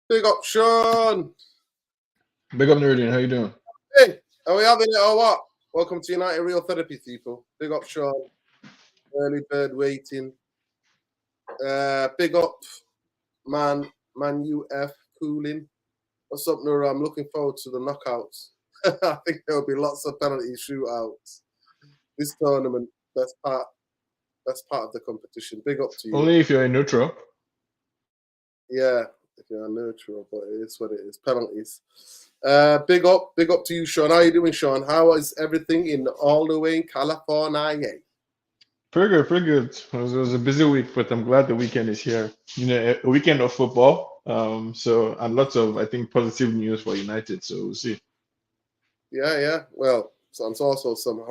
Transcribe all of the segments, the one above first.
Big up, Sean. Big up, Nerdian. How you doing? Hey, are we having it or what? Welcome to United Real Therapy, people. Big up, Sean. Early bird waiting. Big up, man UF cooling. What's up, Nura? I'm looking forward to the knockouts. I think there'll be lots of penalty shootouts. This tournament, that's part of the competition. Big up to you. Only if you're in neutral. Yeah, if you're neutral, but it is what it is. Penalties. Big up to you, Sean. How you doing, Sean? How is everything in all the way in California? Pretty good. It was a busy week, but I'm glad the weekend is here. You know, a weekend of football. And lots of, I think, positive news for United. So we'll see. Yeah. Well, it's also some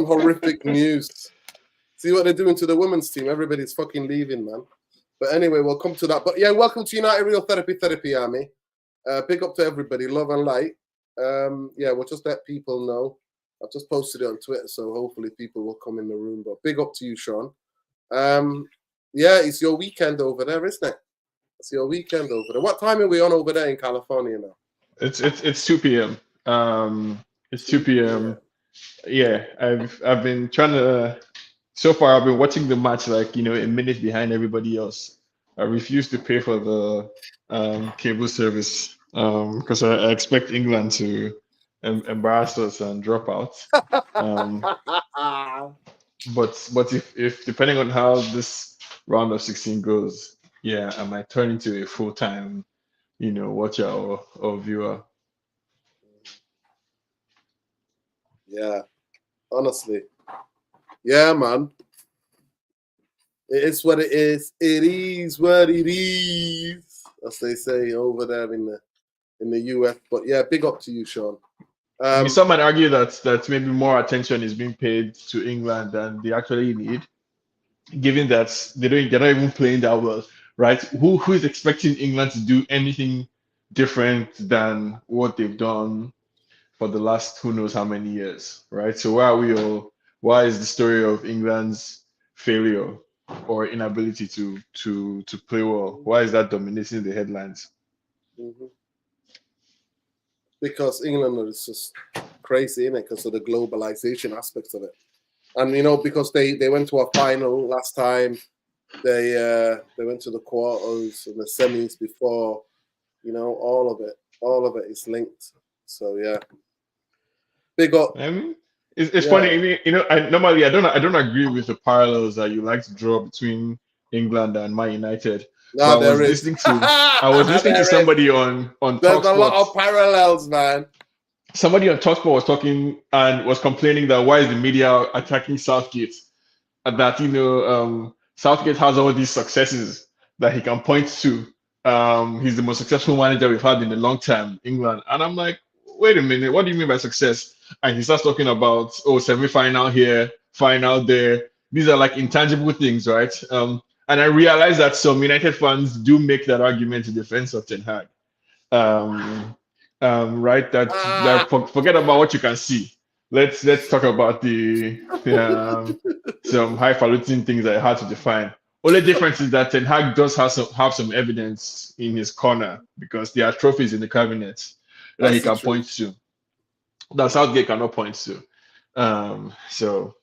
horrific news. See what they're doing to the women's team. Everybody's fucking leaving, man. But anyway, we'll come to that. But yeah, welcome to United Real Therapy Army. Big up to everybody. Love and light. Yeah, we'll just let people know. I've just posted it on Twitter, so hopefully people will come in the room. But big up to you, Sean. Yeah, it's your weekend over there, isn't it? It's your weekend over there. What time are we on over there in California now? It's 2 p.m. It's 2 p.m. Yeah, I've been trying to. So far, I've been watching the match like, a minute behind everybody else. I refuse to pay for the cable service because I expect England to embarrass us and drop out. But if depending on how this round of 16 goes, yeah, I might turn into a full-time, watcher or viewer. Yeah, honestly. Yeah, man. It is what it is. It is what it is, as they say over there in the US. But yeah, big up to you, Sean. Some might argue that maybe more attention is being paid to England than they actually need, given that they're not even playing that well, right? Who is expecting England to do anything different than what they've done for the last who knows how many years, right? So why is the story of England's failure or inability to play well? Why is that dominating the headlines? Mm-hmm. Because England is just crazy, innit? Because of the globalization aspects of it. And because they went to a final last time, they went to the quarters and the semis before, all of it is linked. So yeah, big up. It's funny, normally I don't agree with the parallels that you like to draw between England and Man United. No, I was listening to somebody on There's TalkSport. A lot of parallels, man. Somebody on TalkSport was talking and was complaining that why is the media attacking Southgate? And that Southgate has all these successes that he can point to. He's the most successful manager we've had in a long time, England. And I'm like, wait a minute, what do you mean by success? And he starts talking about, semi-final here, final there. These are like intangible things, right? And I realize that some United fans do make that argument in defense of Ten Hag. Right? Forget about what you can see. Let's talk about the some highfalutin things that are hard to define. Only difference is that Ten Hag does have some evidence in his corner because there are trophies in the cabinet that he can point to that Southgate cannot point to. So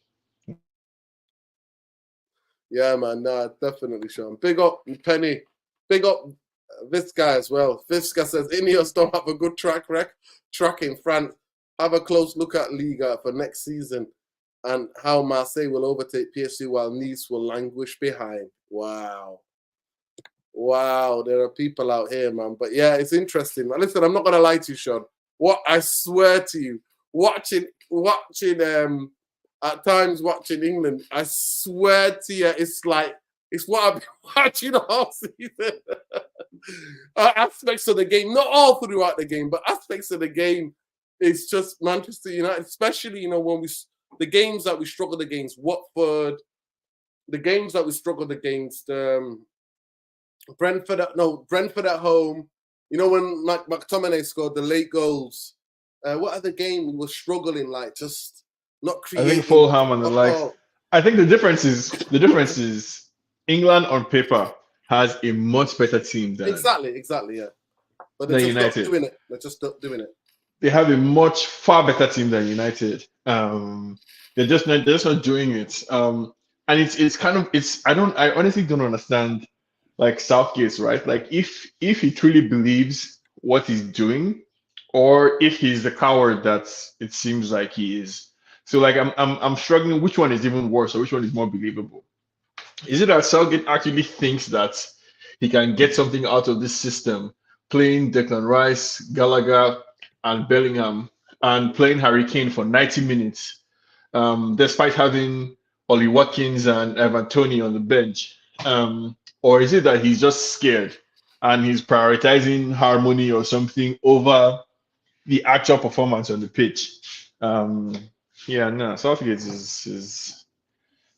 yeah, man, definitely, Sean. Big up Penny. Big up this guy as well. Visca says Ineos don't have a good track in France. Have a close look at Liga for next season and how Marseille will overtake PSG while Nice will languish behind. Wow, there are people out here, man. But yeah, it's interesting. Listen, I'm not gonna lie to you, Sean. What I swear to you, watching at times watching England, I swear to you, it's what I've been watching all season. Aspects of the game, not all throughout the game, but aspects of the game. It's just Manchester United, especially when the games that we struggled against Watford, the games that we struggled against Brentford at home. When McTominay scored the late goals. What other game we were struggling just not creating? I think Fulham and the likes. I think the difference is England on paper has a much better team Exactly, yeah. But they're than just not United. doing it. They're just not doing it. They have a much far better team than United. They're just not doing it. And it's kind of it's I honestly don't understand like Southgate's right. Like if he truly believes what he's doing, or if he's the coward that it seems like he is. So like I'm struggling. Which one is even worse, or which one is more believable? Is it that Southgate actually thinks that he can get something out of this system, playing Declan Rice, Gallagher, and Bellingham, and playing Harry Kane for 90 minutes, despite having Ollie Watkins and Evan Tony on the bench? Or is it that he's just scared and he's prioritizing harmony or something over the actual performance on the pitch? Yeah, no, Southgate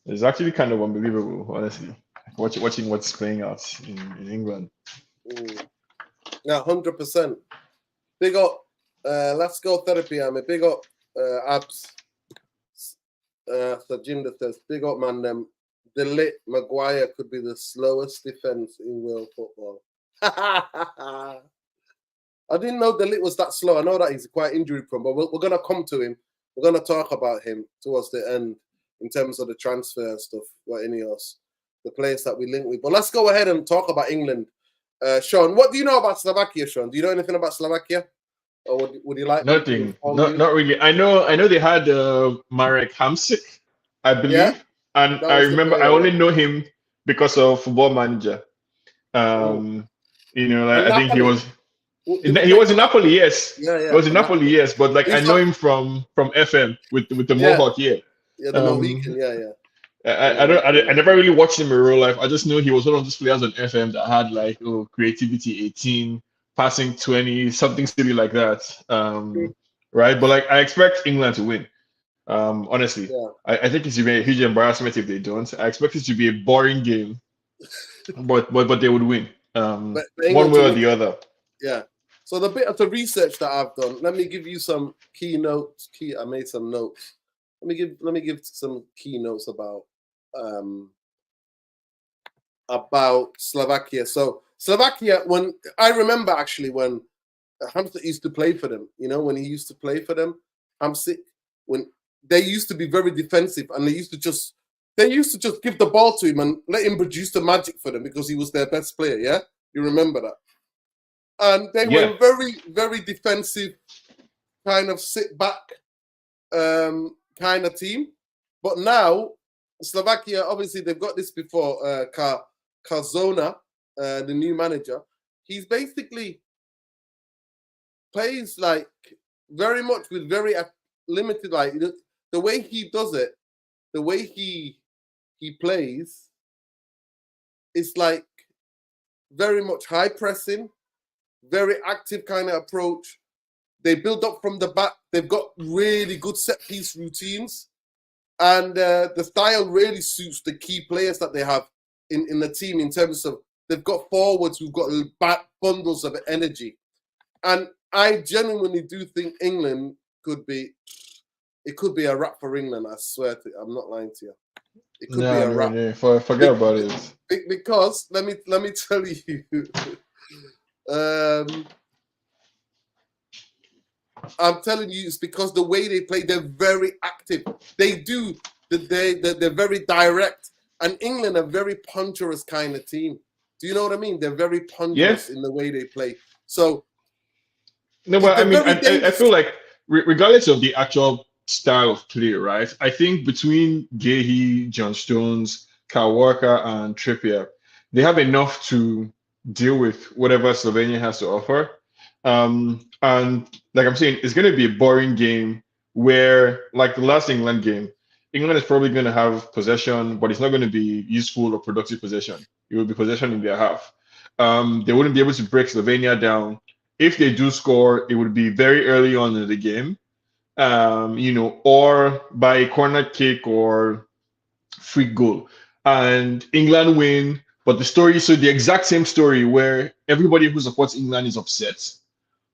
is actually kind of unbelievable, honestly. Watching what's playing out in England. Mm. Yeah, 100%. Big up. Let's go therapy, Amy. Big up, abs. Sajinda says, big up, man. The lit Maguire could be the slowest defense in world football. I didn't know the lit was that slow. I know that he's quite injury prone, but we're gonna come to him. We're gonna talk about him towards the end in terms of the transfer stuff. What INEOS, the players that we link with. But let's go ahead and talk about England. Sean, what do you know about Slovakia, Sean? Do you know anything about Slovakia? Or would you like me to Nothing, inform not you? not really. I know they had Marek Hamsik, I Yeah, believe, and that I was the remember I player, only yeah. know him because of Football Manager. Mm. Like, In I think he Napoli? was Did he he play was for in Napoli, Napoli? yes. He Yeah, was in for Napoli, Napoli. yes. But like I He's know not, him from FM with the yeah, Mohawk, yeah. the Mohican, Um, yeah. I don't I never really watched him in real life. I just know he was one of those players on FM that had like creativity 18, passing 20, something silly like that. Right? But like I expect England to win. Honestly. Yeah. I think it should be a huge embarrassment if they don't. I expect it to be a boring game, but they would win. But One England way to or win, the other. yeah. So the bit of the research that I've done, let me give you some key notes. I made some notes. Let me give some key notes about Slovakia. So Slovakia, when I remember actually when Hamza used to play for them, when he used to play for them, Hamza, when they used to be very defensive and they used to just give the ball to him and let him produce the magic for them because he was their best player. Yeah, you remember that? And they Yeah. were very, very defensive, kind of sit back kind of team. But now, Slovakia, obviously, they've got this before. Karzona, the new manager, he's basically plays like very much with very limited, like the way he does it, the way he plays, is like very much high pressing, very active kind of approach. They build up from the back. They've got really good set piece routines. And the style really suits the key players that they have in the team in terms of they've got forwards who've got bundles of energy. And I genuinely do think England could be a wrap for England. I swear to you. I'm not lying to you. It could be No, a no, wrap. no. Forget about it. Because let me tell you, I'm telling you, it's because the way they play, they're very active. They're very direct. And England are very puncherous kind of team. Do you know what I mean? They're very puncherous in the way they play. So No, but I they're mean, very I dangerous. feel like regardless of the actual style of play, right? I think between Gahey, John Stones, Kyle Walker, and Trippier, they have enough to deal with whatever Slovenia has to offer. And like I'm saying, it's going to be a boring game where, like the last England game, England is probably going to have possession, but it's not going to be useful or productive possession. It will be possession in their half. They wouldn't be able to break Slovenia down. If they do score, it would be very early on in the game, or by a corner kick or free goal. And England win, but the exact same story where everybody who supports England is upset.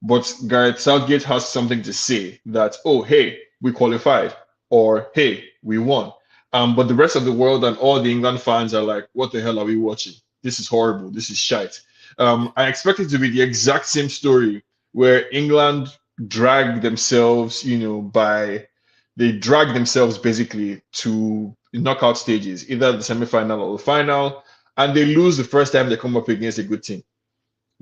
But Gareth Southgate has something to say that, oh, hey, we qualified, or hey, we won. But the rest of the world and all the England fans are like, what the hell are we watching? this is horrible, this is shite. I expect it to be the exact same story where England drag themselves, they drag themselves basically to knockout stages, either the semi-final or the final, and they lose the first time they come up against a good team.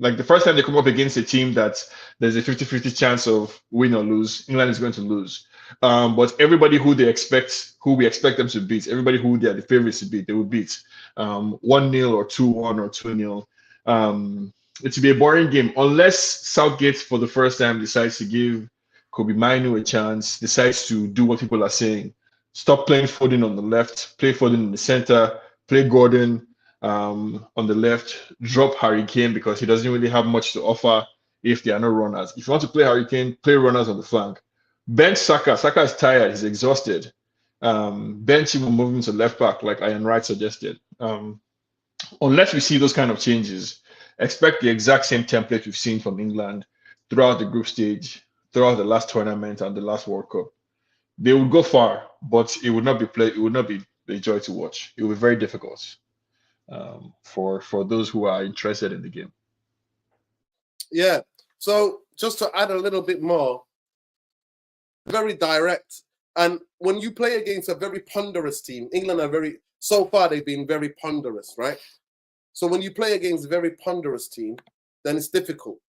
Like the first time they come up against a team that there's a 50-50 chance of win or lose, England is going to lose. But everybody who we expect them to beat, everybody who they are the favorites to beat, they will beat 1-0 or 2-1 or 2-0. It will be a boring game unless Southgate for the first time decides to give Kobe Minu a chance, decides to do what people are saying. Stop playing Foden on the left, play Foden in the center, play Gordon on the left, drop Harry Kane because he doesn't really have much to offer if there are no runners. If you want to play Harry Kane, play runners on the flank. Bench Saka. Saka is tired. He's exhausted. Bench him and move him to left back like Ian Wright suggested. Unless we see those kind of changes, expect the exact same template we've seen from England throughout the group stage, throughout the last tournament and the last World Cup. They would go far, but it would not be a joy to watch. It would be very difficult for those who are interested in the game. Yeah. So just to add a little bit more, very direct. And when you play against a very ponderous team, England so far they've been very ponderous, right? So when you play against a very ponderous team, then it's difficult.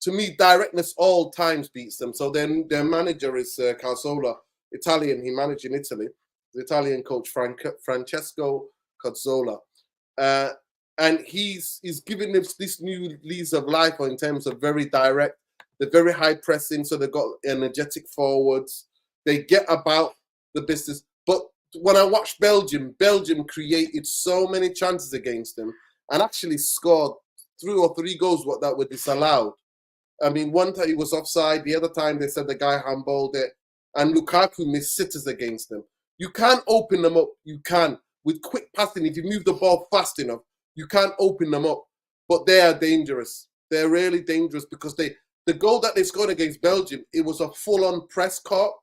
To me, directness all times beats them. So then their manager is Calzola, Italian. He managed in Italy. The Italian coach Francesco Cazzola. And he's giving them this new lease of life in terms of very direct. They're very high pressing, so they've got energetic forwards. They get about the business. But when I watched Belgium created so many chances against them and actually scored 2 or 3 goals that were disallowed. I mean, one time he was offside. The other time they said the guy handballed it. And Lukaku missed sitters against them. You can't open them up. You can. With quick passing, if you move the ball fast enough, you can't open them up. But they are dangerous. They're really dangerous because the goal that they scored against Belgium, it was a full-on press court.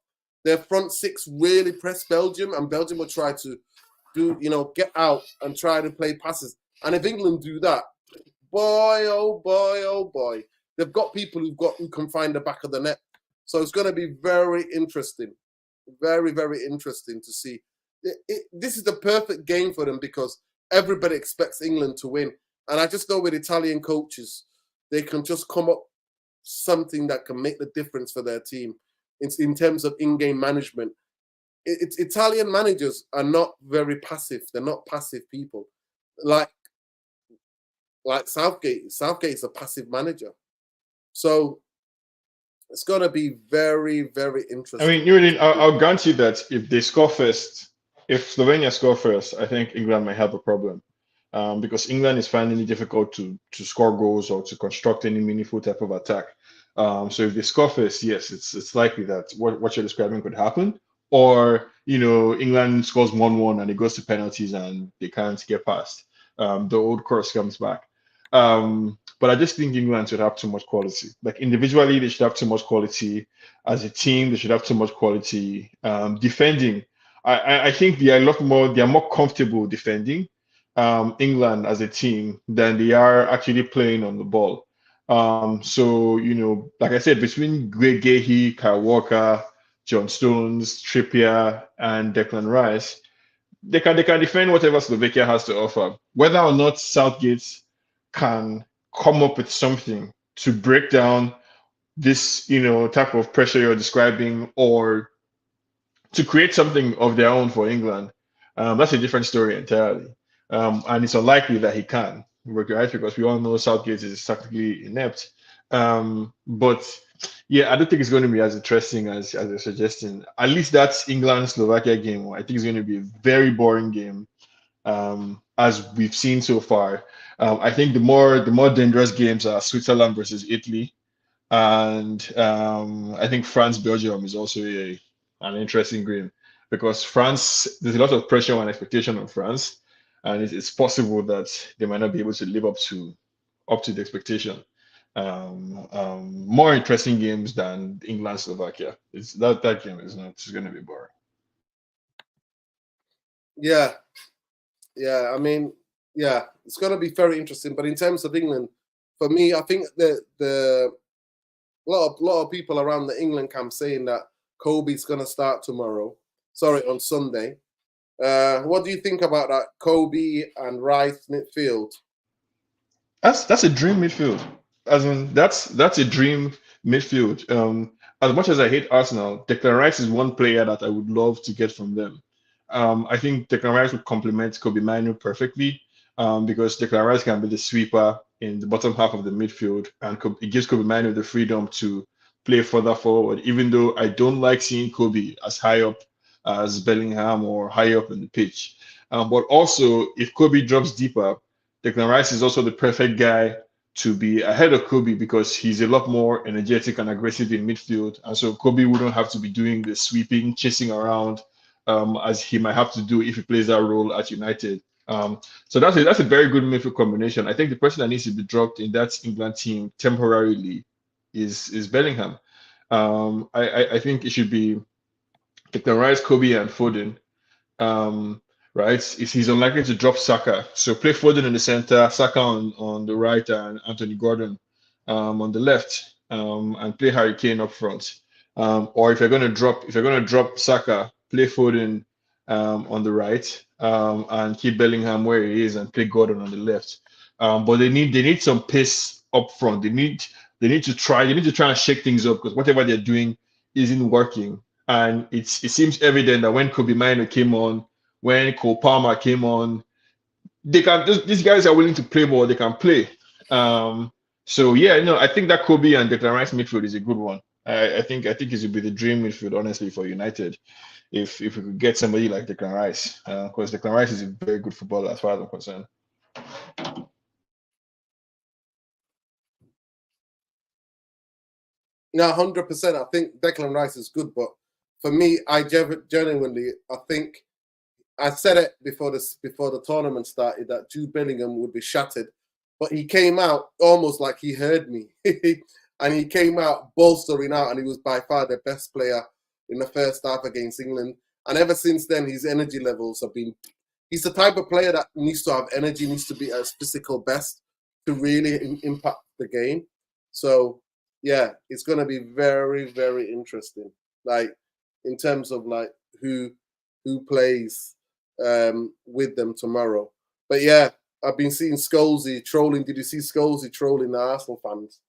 Their front six really pressed Belgium, and Belgium will try to get out and try to play passes. And if England do that, boy, oh boy, oh boy, they've got people who can find the back of the net. So it's going to be very interesting, very, very interesting to see. This is the perfect game for them because everybody expects England to win. And I just know with Italian coaches, they can just come up something that can make the difference for their team in terms of in-game management. Italian managers are not very passive. They're not passive people. Like Southgate. Southgate is a passive manager. So it's going to be very, very interesting. I mean, I'll grant you that if they score first, if Slovenia score first, I think England might have a problem. Because England is finding it difficult to score goals or to construct any meaningful type of attack. So if they score first, yes, it's likely that what you're describing could happen. Or England scores 1-1 and it goes to penalties and they can't get past. The old course comes back. But I just think England should have too much quality. Like individually, they should have too much quality. As a team, they should have too much quality. Defending, I think they are more comfortable defending England as a team than they are actually playing on the ball. So like I said, between Greg Gahey, Kyle Walker, John Stones, Trippier, and Declan Rice, they can defend whatever Slovakia has to offer. Whether or not Southgate can come up with something to break down this type of pressure you're describing, or to create something of their own for England, that's a different story entirely. And it's unlikely that he can, right? Because we all know Southgate is tactically inept. But yeah, I don't think it's going to be as interesting as you're suggesting. At least that's England-Slovakia game. I think it's going to be a very boring game, as we've seen so far. I think the more dangerous games are Switzerland versus Italy, and I think France-Belgium is also an interesting game because France, there's a lot of pressure and expectation on France, and it's possible that they might not be able to live up to the expectation. More interesting games than England Slovakia. It's that game is not going to be boring. Yeah. I mean, yeah, it's going to be very interesting. But in terms of England, for me, I think the lot of people around the England camp saying that Kobe's going to start tomorrow. Sorry, on Sunday. What do you think about that? Kobe and Rice midfield. That's a dream midfield. As in, that's a dream midfield. As much as I hate Arsenal, Declan Rice is one player that I would love to get from them. I think Declan Rice would complement Kobe Manu perfectly, because Declan Rice can be the sweeper in the bottom half of the midfield, and it gives Kobe Manu the freedom to play further forward. Even though I don't like seeing Kobe as high up as Bellingham or high up in the pitch, but also if Kobe drops deeper, Declan Rice is also the perfect guy to be ahead of Kobe because he's a lot more energetic and aggressive in midfield. And so Kobe wouldn't have to be doing the sweeping, chasing around, as he might have to do if he plays that role at United. So that's a very good midfield combination. I think the person that needs to be dropped in that England team temporarily is Bellingham. I think it should be Declan Rice, Kobe, and Foden. Um, right? He's unlikely to drop Saka. So play Foden in the center, Saka on the right, and Anthony Gordon on the left, and play Harry Kane up front. Or if you're gonna drop Saka, play Foden on the right, and keep Bellingham where he is, and play Gordon on the left. But they need some pace up front. They need to try and shake things up because whatever they're doing isn't working. And it seems evident that when Kobe Mino came on, when Cole Palmer came on, these guys are willing to play more. They can play. So yeah, I think that Kobe and Declan Rice midfield is a good one. I think it would be the dream midfield, honestly, for United, if we could get somebody like Declan Rice, because Declan Rice is a very good footballer as far as I'm concerned. Now, 100%. I think Declan Rice is good, but for me, I genuinely, I think I said it before the tournament started that Jude Bellingham would be shattered, but he came out almost like he heard me, and he came out bolstering out, and he was by far the best player in the first half against England. And ever since then, his energy levels have been. He's the type of player that needs to have energy, needs to be at his physical best to really impact the game. So yeah, it's going to be very, very interesting. Like in terms of like who plays with them tomorrow. But yeah, I've been seeing Scholesy trolling. Did you see Scholesy trolling the Arsenal fans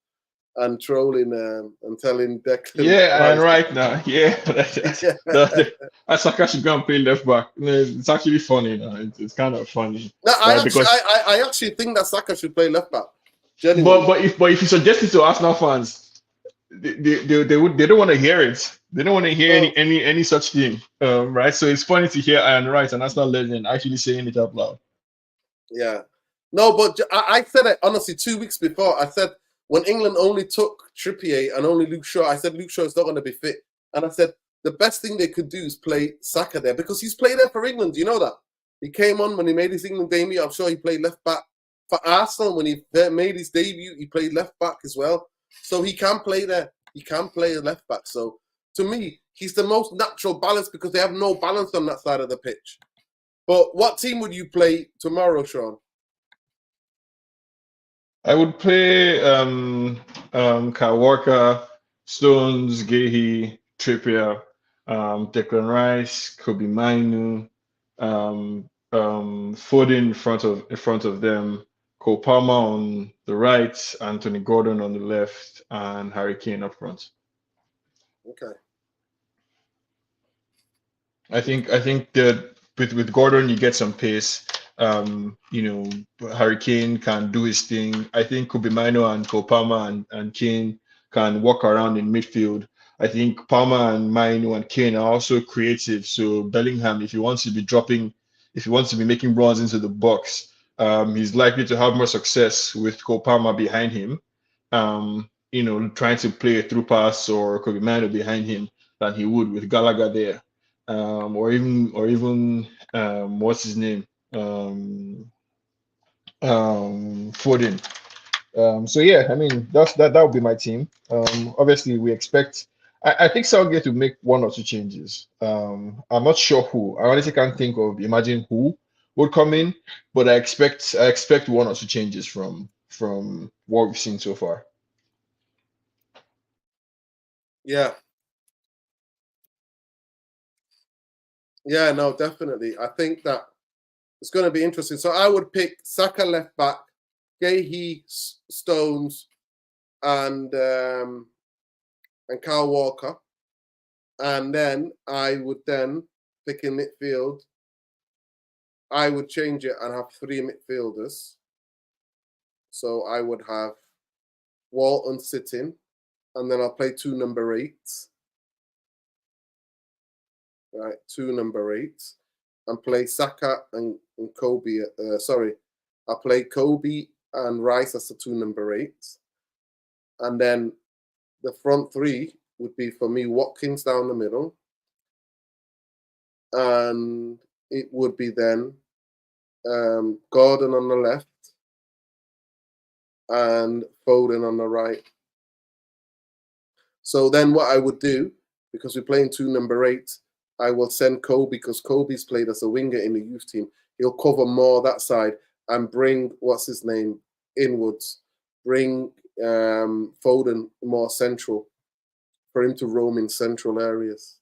and trolling and telling Declan? Yeah, and right now, yeah, Yeah. Saka should go and play left back. It's actually funny. It's kind of funny, No, right? Because I actually think that Saka should play left back. Genuinely. but if you suggest it to Arsenal fans, they don't want to hear it. They don't want to hear any such thing, right? So it's funny to hear Ian Wright, an Arsenal legend, actually saying it out loud. Yeah, no, but I said it honestly 2 weeks before. I said when England only took Trippier and only Luke Shaw, I said Luke Shaw is not going to be fit, and I said the best thing they could do is play Saka there because he's played there for England. Do you know that? He came on when he made his England debut. I'm sure he played left back for Arsenal when he made his debut. He played left back as well, so he can play there. He can play left back. So to me, he's the most natural balance because they have no balance on that side of the pitch. But what team would you play tomorrow, Sean? I would play Kyle Walker, Stones, Gahey, Trippier, Declan Rice, Kobe Mainu, Foden in front of them, Cole Palmer on the right, Anthony Gordon on the left, and Harry Kane up front. Okay. I think that with Gordon you get some pace. Harry Kane can do his thing. I think Kobe Mino and Cole Palmer and Kane can walk around in midfield. I think Palmer and Mino and Kane are also creative. So Bellingham, if he wants to be making runs into the box, he's likely to have more success with Cole Palmer behind him. Trying to play a through pass or Kobe Mino behind him than he would with Gallagher there. Or even what's his name? Foden. So yeah, I mean that would be my team. Obviously we expect. I think Southgate will make one or two changes. I'm not sure who. I honestly can't imagine who, would come in, but I expect one or two changes from what we've seen so far. Yeah. Yeah, no, definitely. I think that it's going to be interesting. So I would pick Saka left back, Gahey, Stones, and Kyle Walker, and then I would then pick in midfield. I would change it and have 3 midfielders. So I would have Walton sitting, and then I'll play 2 number 8s. Right, 2 number 8s, and play Saka and Kobe. I'll play Kobe and Rice as the 2 number 8s, and then the front 3 would be for me Watkins down the middle, and it would be then Gordon on the left and Foden on the right. So then what I would do, because we're playing 2 number 8s, I will send Kobe, because Kobe's played as a winger in the youth team. He'll cover more that side and bring, what's his name, inwards. Bring Foden more central for him to roam in central areas.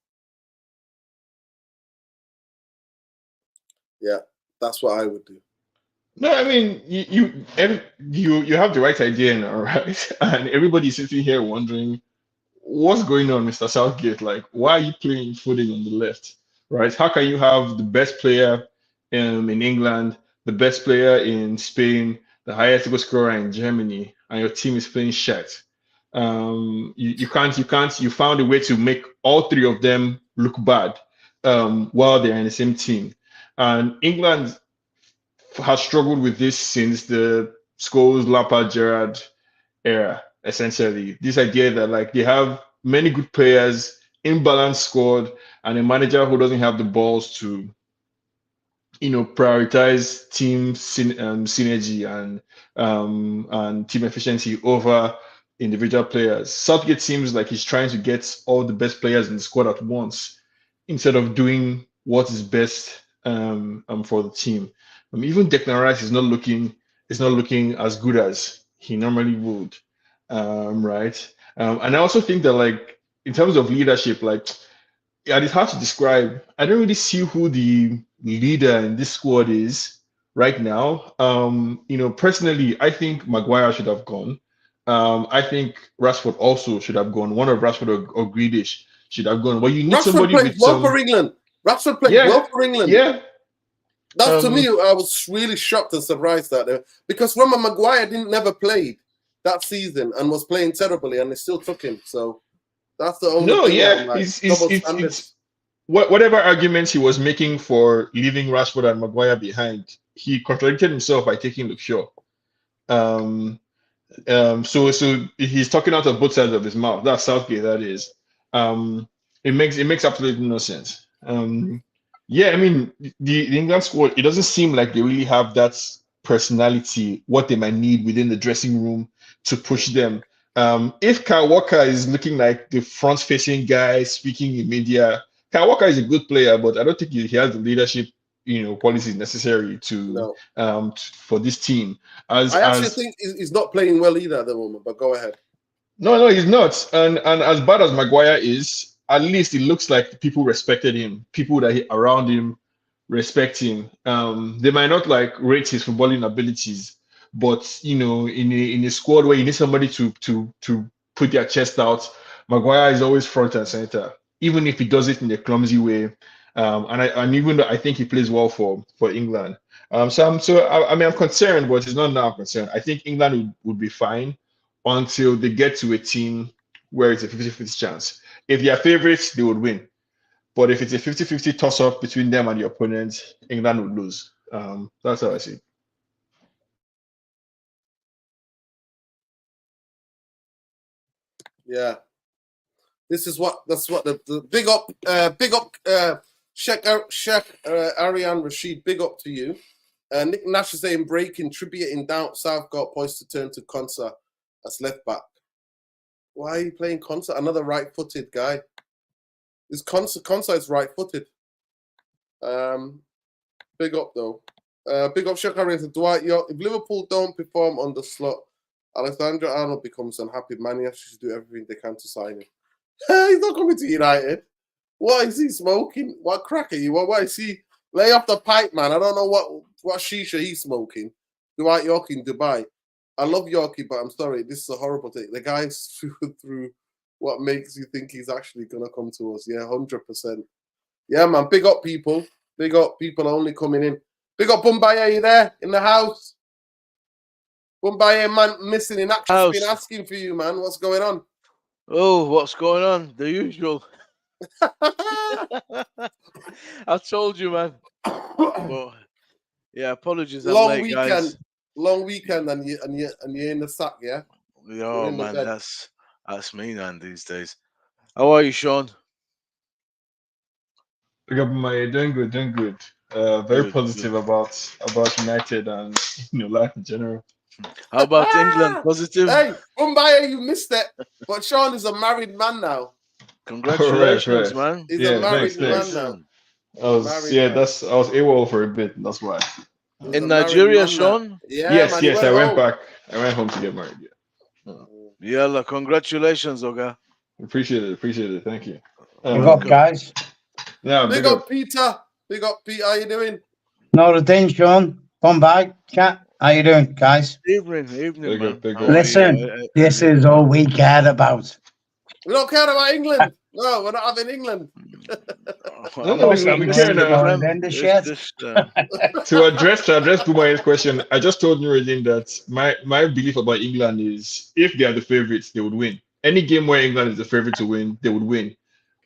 Yeah, that's what I would do. No, I mean you have the right idea now, right? And everybody's sitting here wondering what's going on, Mr. Southgate? Like, why are you playing footing on the left, right? How can you have the best player in England, the best player in Spain, the highest goal scorer in Germany, and your team is playing shit? You found a way to make all 3 of them look bad while they're in the same team. And England has struggled with this since the Scholes, Lampard, Gerrard era, essentially. This idea that like they have many good players, imbalanced squad, and a manager who doesn't have the balls to, prioritize team synergy and team efficiency over individual players. Southgate seems like he's trying to get all the best players in the squad at once instead of doing what is best for the team. Even Declan Rice is not looking as good as he normally would, right? And I also think that like in terms of leadership, like yeah, it's hard to describe. I don't really see who the leader in this squad is right now. Personally, I think Maguire should have gone. I think Rashford also should have gone. One of Rashford or Grealish should have gone. But you need Rashford somebody played with well for some, England. Rashford played yeah, well for England. yeah. That's, to me, Um, I was really shocked and surprised that because Roman Maguire never played that season and was playing terribly, and they still took him. So that's the only no, thing that I'm yeah, like, it's double it's it's standards. whatever arguments he was making for leaving Rashford and Maguire behind, he contradicted himself by taking Luke Shaw. Um, so he's talking out of both sides of his mouth. That's Southgate, that is. Um, it makes absolutely no sense. Yeah, I mean the England squad. It doesn't seem like they really have that personality, what they might need within the dressing room to push them. If Kyle Walker is looking like the front-facing guy speaking in media, Kyle Walker is a good player, but I don't think he has the leadership, policies necessary to No, for this team. As I actually as think he's not playing well either at the moment. But go ahead. No, he's not. And as bad as Maguire is, at least it looks like the people respected him. People around him respect him. They might not like rate his footballing abilities, but in a squad where you need somebody to put their chest out, Maguire is always front and center, even if he does it in a clumsy way. And even though I think he plays well for England. So I'm concerned, but it's not now I'm concerned. I think England would be fine until they get to a team where it's a 50-50 chance. If they are favorites, they would win. But if it's a 50-50 toss up between them and the opponent, England would lose. That's how I see it. Yeah, that's what the big up Sheikh Ariane Rashid, big up to you. Nick Nash is saying breaking Trippier in doubt. Southgate poised to turn to Konsa as left back. Why are you playing Konsa? Another right-footed guy. Konsa is right-footed. Big up though. Big up Shaka to Dwight York. If Liverpool don't perform on the slot, Alexander Arnold becomes unhappy. Man, you should do everything they can to sign him. He's not coming to United. What is he smoking? What crack are you? What is he? Lay off the pipe, man. I don't know what shisha he's smoking. Dwight York in Dubai. I love Yorkie, but I'm sorry. This is a horrible thing. The guy's through what makes you think he's actually going to come to us. Yeah, 100%. Yeah, man. Big up people. Big up people only coming in. Big up Bumbaye, you there in the house? Bumbaye, man, missing in action. He's been asking for you, man. What's going on? Oh, what's going on? The usual. I told you, man. Well, yeah, apologies. I'm Long late, weekend. guys. Long weekend, and you're in the sack, yeah. Oh man, that's me, man. These days. How are you, Sean? Doing good, doing good. Very Good, positive good. about United and life in general. How about England? Positive? Hey, Mumbai, you missed it. But Sean is a married man now. Congratulations, Right. man. He's a married Thanks. man now. I was AWOL for a bit. That's why. He's In a married Nigeria, man now. Sean? Yeah, man. He went I went home. back. I went home to get married. Yeah. Yalla, congratulations, Oga. Appreciate it. Thank you. Big up, guys. Yeah, Big up, Peter. Big up, Peter. How you doing? Not a thing, Sean. Come by, chat. How you doing, guys? Evening, man. Listen, this is all we cared about. We don't care about England. No, we're not having England. No, we care now. To address Bumaye's question, I just told Nuruddin that my belief about England is if they are the favorites, they would win. Any game where England is the favorite to win, they would win.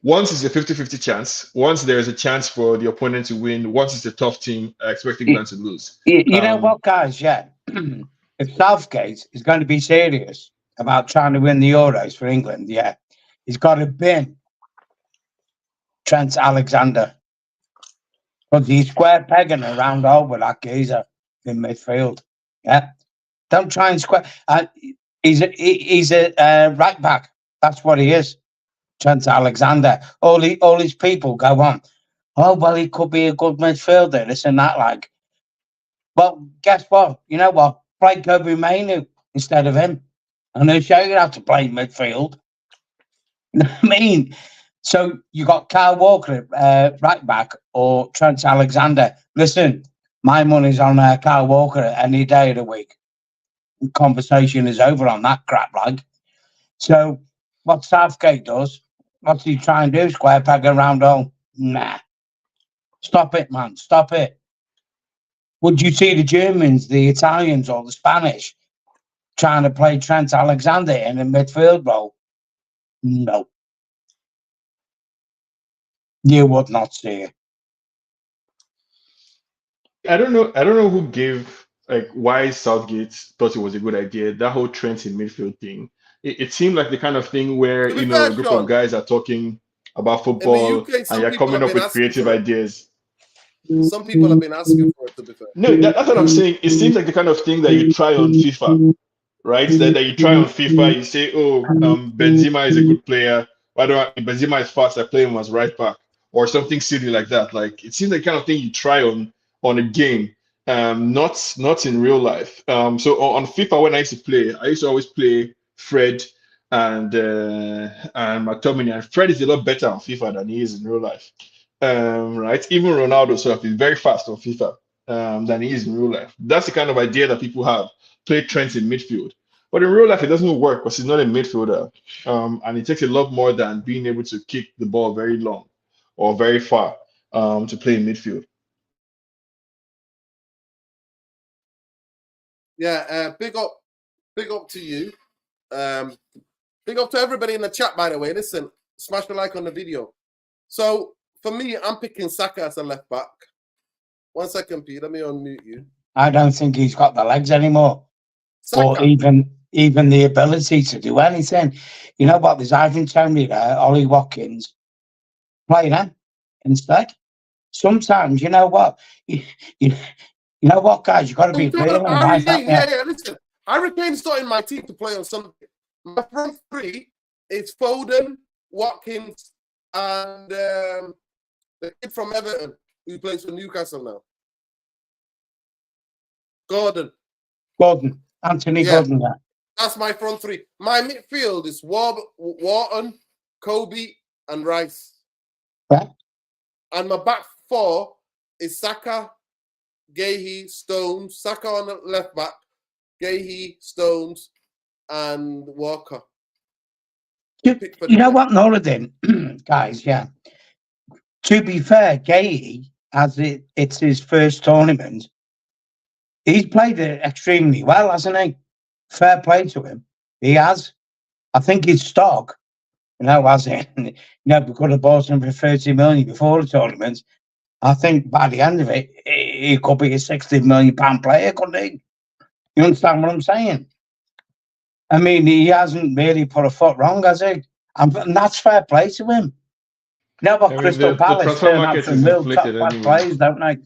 Once it's a 50-50 chance, once there is a chance for the opponent to win, once it's a tough team, I expect England to lose. You know what, guys? Yeah. If Southgate is going to be serious about trying to win the Euros for England, yeah, he's got to bin Trent Alexander. Because he's square pegging around hole with that geezer in midfield. Yeah. Don't try and square. He's a right back. That's what he is. Trent Alexander. All his people go on. Oh, well, he could be a good midfielder, this and that. Like, well, guess what? You know what? Play Kobe Mainu instead of him. And they'll show you how to play midfield. You know what I mean? So you got Kyle Walker right back or Trent Alexander. Listen, my money's on Kyle Walker any day of the week. The conversation is over on that crap, like. So what Southgate does, what's he trying to do? Square peg around hole? Nah. Stop it, man. Stop it. Would you see the Germans, the Italians, or the Spanish trying to play Trent Alexander in a midfield role? No. You would not see it. I don't know who gave why Southgate thought it was a good idea. That whole Trent in midfield thing. It seemed like the kind of thing where To be fair, a group Sean, of guys are talking about in the football UK, and some you're people coming have up been with asking creative for it. ideas. Some people have been asking for it, to be fair. No, that's what I'm saying. It seems like the kind of thing that you try on FIFA, right? That you try on FIFA, you say, oh, Benzema is a good player. Why do Benzema is fast, I play him as right back, or something silly like that. Like it seems like the kind of thing you try on a game, not in real life. So on FIFA when I used to play, I used to always play Fred and McTominay, and Fred is a lot better on FIFA than he is in real life. Right? Even Ronaldo sort of is very fast on FIFA than he is in real life. That's the kind of idea that people have. Play Trent in midfield. But in real life, it doesn't work because he's not a midfielder. And it takes a lot more than being able to kick the ball very long or very far to play in midfield. Yeah, big up to you. Big up to everybody in the chat, by the way. Listen, smash the like on the video. So for me, I'm picking Saka as a left back. 1 second, Pete. Let me unmute you. I don't think he's got the legs anymore, Saka. or even the ability to do anything. You know what? There's Ivan Toney there, Ollie Watkins, play them instead. Sometimes, you know what? You know what, guys? You got to be feeling. Yeah. Listen, Harry Kane's starting my team to play on Sunday. My front three is Foden, Watkins, and the kid from Everton who plays for Newcastle now. Gordon. Anthony Yeah. Gordon. Yeah. That's my front three. My midfield is Wharton, Kobe, and Rice. Yeah. And my back four is Saka, Gahey, Stones. Saka on the left back, Gahey, Stones, and Walker. You know what, Noradin, guys, yeah. To be fair, Gahey, as it's his first tournament, he's played it extremely well, hasn't he? Fair play to him. He has. I think his stock, has it? We could have bought him for 30 million before the tournament. I think by the end of it, he could be a £60 million player, couldn't he? You understand what I'm saying? I mean, he hasn't really put a foot wrong, has he? And that's fair play to him. Crystal Palace transfer turn out market some is real top inflated class anyway. players, don't they?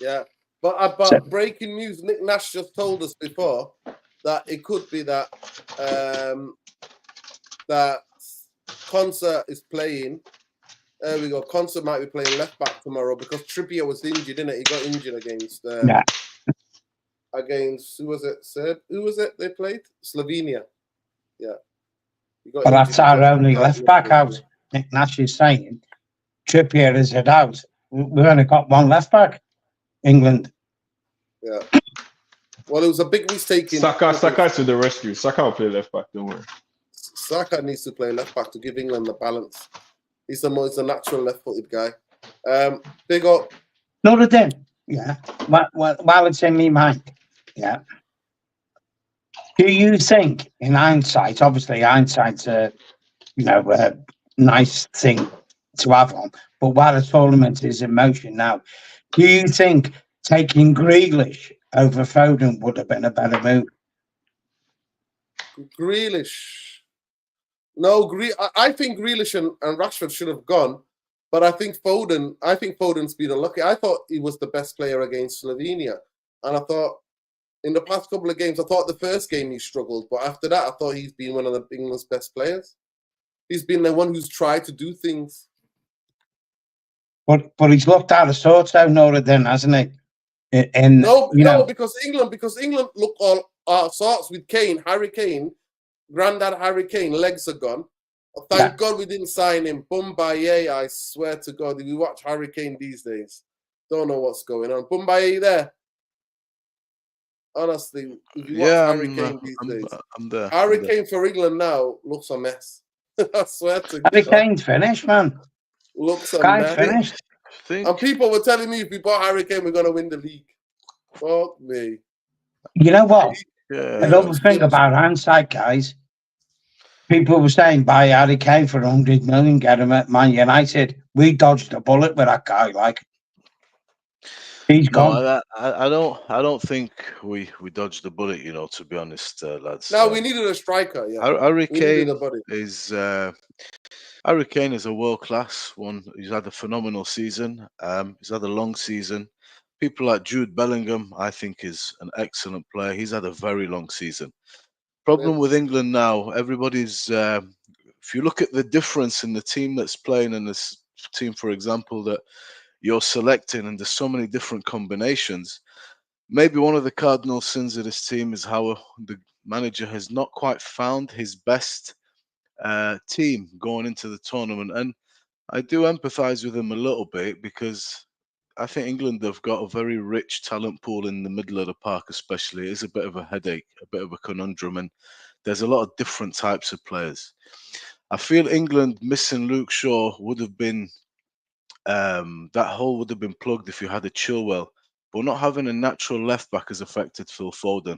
Yeah. But breaking news, Nick Nash just told us before that it could be that that Concert is playing. There we go. Concert might be playing left back tomorrow because Trippier was injured, didn't it? He got injured against who was it? Serb? Who was it they played? Slovenia. Yeah. But that's our only left back out. Nick Nash is saying Trippier is it out. We've only got one left back. England. Yeah. Well, it was a big mistake. Saka's to the rescue. Saka will play left back. Don't worry. Saka needs to play left back to give England the balance. He's a natural left-footed guy. Big up. Not a den. Yeah. While it's in my mind. Yeah. Do you think, in hindsight, obviously hindsight's a nice thing to have on, but while the tournament is in motion now, do you think taking Grealish over Foden would have been a better move? Grealish. No, I think Grealish and Rashford should have gone, but I think Foden's been unlucky. I thought he was the best player against Slovenia, and I thought in the past couple of games, I thought the first game he struggled, but after that, I thought he's been one of the England's best players. He's been the one who's tried to do things. But he's looked out of sorts out Nora then, hasn't he? No, because England look all sorts with Kane, Harry Kane, Grandad Harry Kane, legs are gone. Thank God we didn't sign him. Bumbaye, I swear to God, if we watch Harry Kane these days, don't know what's going on. Bumbaye there. Honestly, if you watch Harry Kane these days, I'm there. Harry Kane for England now looks a mess. I swear to God. Harry Kane's finished, man. Looks a mess. Finished. And people were telling me if we bought Harry Kane, we're going to win the league. Fuck me. You know what? Yeah, Another thing about hindsight, guys. People were saying buy Harry Kane for 100 million, get him at Man United. We dodged a bullet with that guy. Like he's gone. No, I don't think we dodged the bullet. To be honest, lads. No, we needed a striker. Yeah, Harry Kane is a world class one. He's had a phenomenal season. He's had a long season. People like Jude Bellingham, I think, is an excellent player. He's had a very long season. Problem with England now, everybody's. If you look at the difference in the team that's playing and this team, for example, that you're selecting, and there's so many different combinations. Maybe one of the cardinal sins of this team is how the manager has not quite found his best team going into the tournament, and I do empathize with him a little bit because I think England have got a very rich talent pool in the middle of the park, especially. It's a bit of a headache, a bit of a conundrum, and there's a lot of different types of players. I feel England missing Luke Shaw would have been that hole would have been plugged if you had a Chilwell, but not having a natural left back has affected Phil Foden.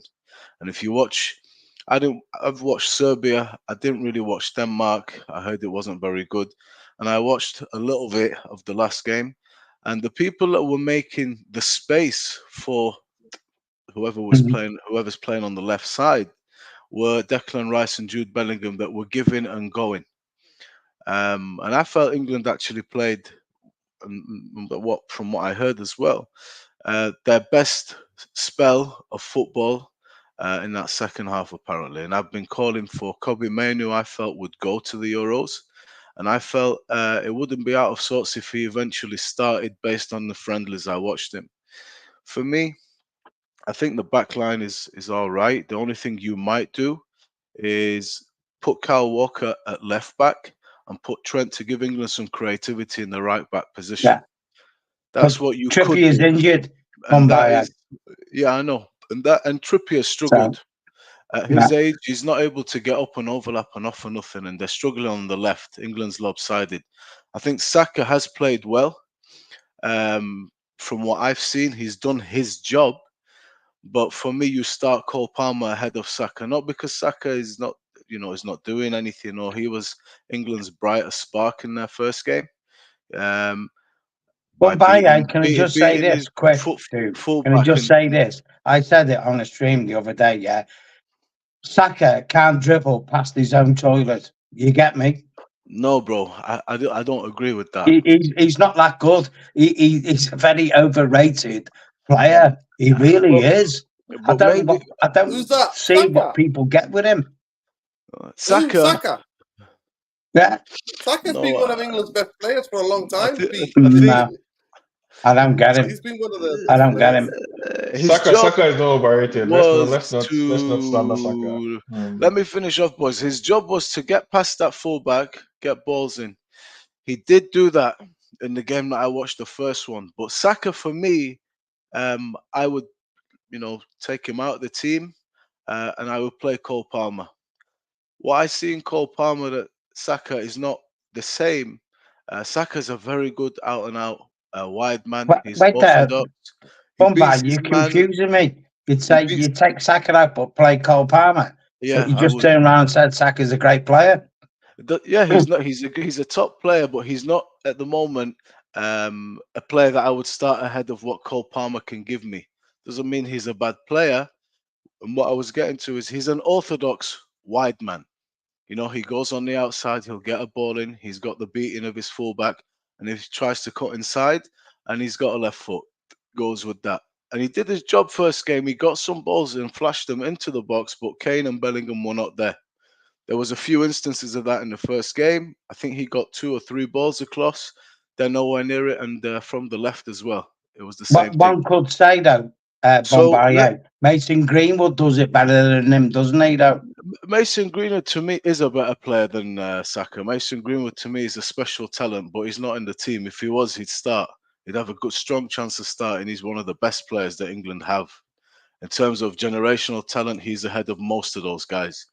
And if you watch, I've watched Serbia. I didn't really watch Denmark. I heard it wasn't very good, and I watched a little bit of the last game. And the people that were making the space for whoever's playing on the left side were Declan Rice and Jude Bellingham that were giving and going. And I felt England actually played, from what I heard as well, their best spell of football in that second half, apparently. And I've been calling for Kobe Mainoo, I felt would go to the Euros. and I felt it wouldn't be out of sorts if he eventually started based on the friendlies I watched him. For me, I think the back line is all right. The only thing you might do is put Kyle Walker at left back and put Trent to give England some creativity in the right back position. Yeah. That's But what you could Trippier's do. injured. And that Bombay. is, yeah, I know. And Trippier So, struggled. At yeah. his age, he's not able to get up and overlap and off for nothing, and they're struggling on the left. England's lopsided. I think Saka has played well. From what I've seen, he's done his job. But for me, you start Cole Palmer ahead of Saka, not because Saka is not, is not doing anything, or he was England's brightest spark in their first game. By Bombay, beating, can I just say beating this his quick, dude? full Can I back just and say this? I said it on a stream the other day, yeah. Saka can't dribble past his own toilet. You get me? no, bro, I don't agree with that. He's not that good. He's a very overrated player. He really But, is. I but don't maybe Who's that? see what Saka? people get with him. Who? Saka. Saka? Yeah. Saka's been one of England's best players for a long time. Pete. I think No, I don't get him. He's been one of the I best don't get players. him. his Saka job is not overrated. was Let's not slander Saka. Let me finish off, boys. His job was to get past that fullback, get balls in. He did do that in the game that I watched, the first one. But Saka, for me, I would, take him out of the team, and I would play Cole Palmer. What I see in Cole Palmer that Saka is not the same. Saka's a very good out and out wide man. He's Wait there, orthodox. He Bombay, beats his you're man. confusing me. You'd He say beats, you take Saka out but play Cole Palmer. yeah, But you I just would. turned around and said Saka's a great player. Yeah, he's not. He's a top player, but he's not at the moment a player that I would start ahead of what Cole Palmer can give me. Doesn't mean he's a bad player. And what I was getting to is he's an orthodox wide man. He goes on the outside, he'll get a ball in, he's got the beating of his fullback, and if he tries to cut inside and he's got a left foot, goes with that. And he did his job first game. He got some balls and flashed them into the box, but Kane and Bellingham were not there. There was a few instances of that in the first game. I think he got 2 or 3 balls across. They're nowhere near it, and from the left as well. It was the same thing. One could say though, So Bombay, Mason Greenwood does it better than him, doesn't he? Though Mason Greenwood to me is a better player than Saka. Mason Greenwood to me is a special talent, but he's not in the team. If he was, he'd start. He'd have a good, strong chance of starting. He's one of the best players that England have. In terms of generational talent, he's ahead of most of those guys.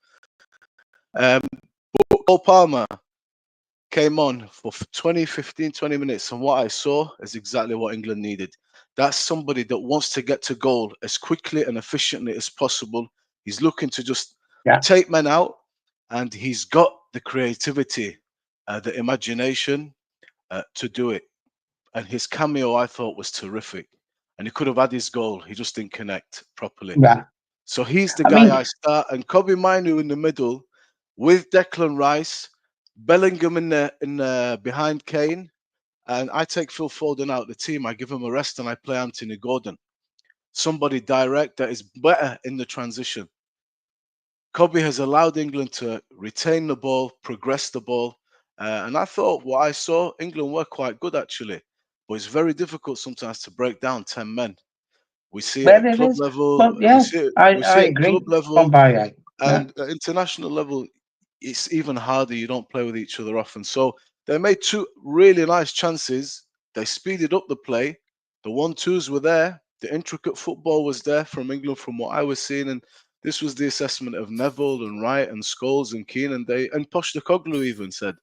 But Cole Palmer came on for 20 minutes, and what I saw is exactly what England needed. That's somebody that wants to get to goal as quickly and efficiently as possible. He's looking to just take men out, and he's got the creativity, the imagination to do it. And his cameo, I thought, was terrific. And he could have had his goal. He just didn't connect properly. yeah. So he's the guy I start, and Kobe Mainu in the middle with Declan Rice, Bellingham in the behind Kane, and I take Phil Foden out of the team. I give him a rest and I play Anthony Gordon. Somebody direct that is better in the transition. Kobe has allowed England to retain the ball, progress the ball, and I thought what I saw, England were quite good actually, but it's very difficult sometimes to break down 10 men. We see it at club level. Well, yeah, we see it I at agree. club level Bombay, and at international level. It's even harder. You don't play with each other often. So they made 2 really nice chances. They speeded up the play. The 1-2s were there. The intricate football was there from England, from what I was seeing. And this was the assessment of Neville and Wright and Scholes and Keane. And Postecoglou even said,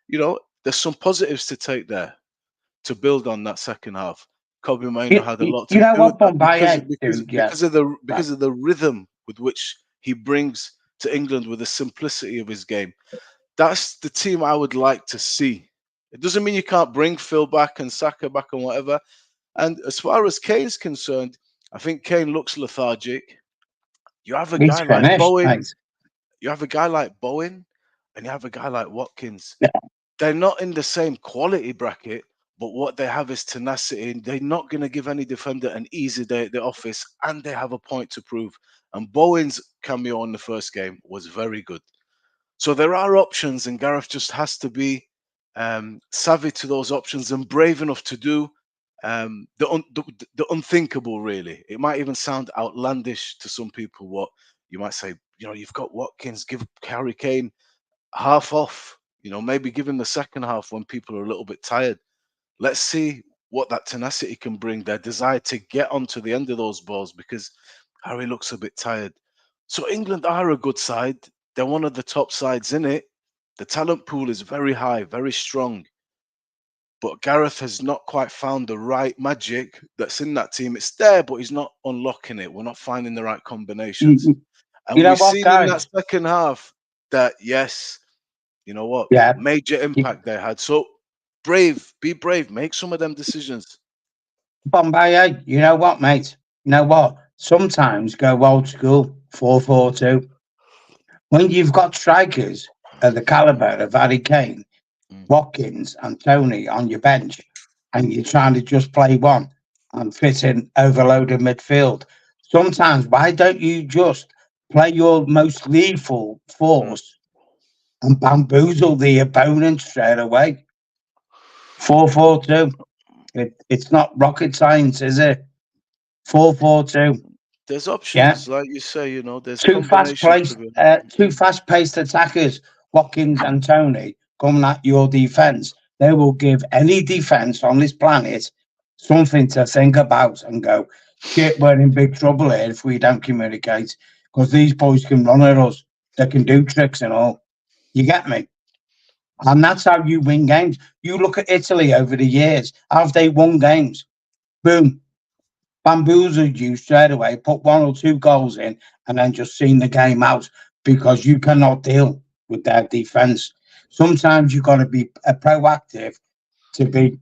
there's some positives to take there to build on that second half. Kobe Mainu had a lot to do with that because of the rhythm with which he brings to England, with the simplicity of his game. That's the team I would like to see. It doesn't mean you can't bring Phil back and Saka back and whatever. And as far as Kane's concerned, I think Kane looks lethargic. You have a guy like Bowen. You have a guy like Bowen, and you have a guy like Watkins. Yeah. They're not in the same quality bracket, but what they have is tenacity. They're not going to give any defender an easy day at the office, and they have a point to prove. And Bowen's cameo in the first game was very good. So there are options, and Gareth just has to be savvy to those options and brave enough to do the unthinkable. Really, it might even sound outlandish to some people. What you might say, you've got Watkins, give Harry Kane half off. Maybe give him the second half when people are a little bit tired. Let's see what that tenacity can bring, their desire to get onto the end of those balls, because Harry looks a bit tired. So England are a good side. They're one of the top sides in it. The talent pool is very high, very strong. But Gareth has not quite found the right magic that's in that team. It's there, but he's not unlocking it. We're not finding the right combinations. And we've seen in that second half that, yes, major impact they had. So be brave, make some of them decisions. Bombay, you know what, mate? You know what? Sometimes go old school, 4-4-2. When you've got strikers of the caliber of Harry Kane, Watkins and Tony on your bench, and you're trying to just play one and fit in overloaded midfield, sometimes why don't you just play your most lethal force and bamboozle the opponent straight away? 4-4-2. It's not rocket science, is it? 4-4-2. There's options, like you say. There's two fast-paced attackers, Watkins and Tony, coming at your defense. They will give any defense on this planet something to think about and go, shit, we're in big trouble here if we don't communicate, because these boys can run at us. They can do tricks and all. You get me? And that's how you win games. You look at Italy over the years. Have they won games? Boom. Bamboozled you straight away, put 1 or 2 goals in, and then just seen the game out, because you cannot deal with their defense. Sometimes you've got to be proactive to be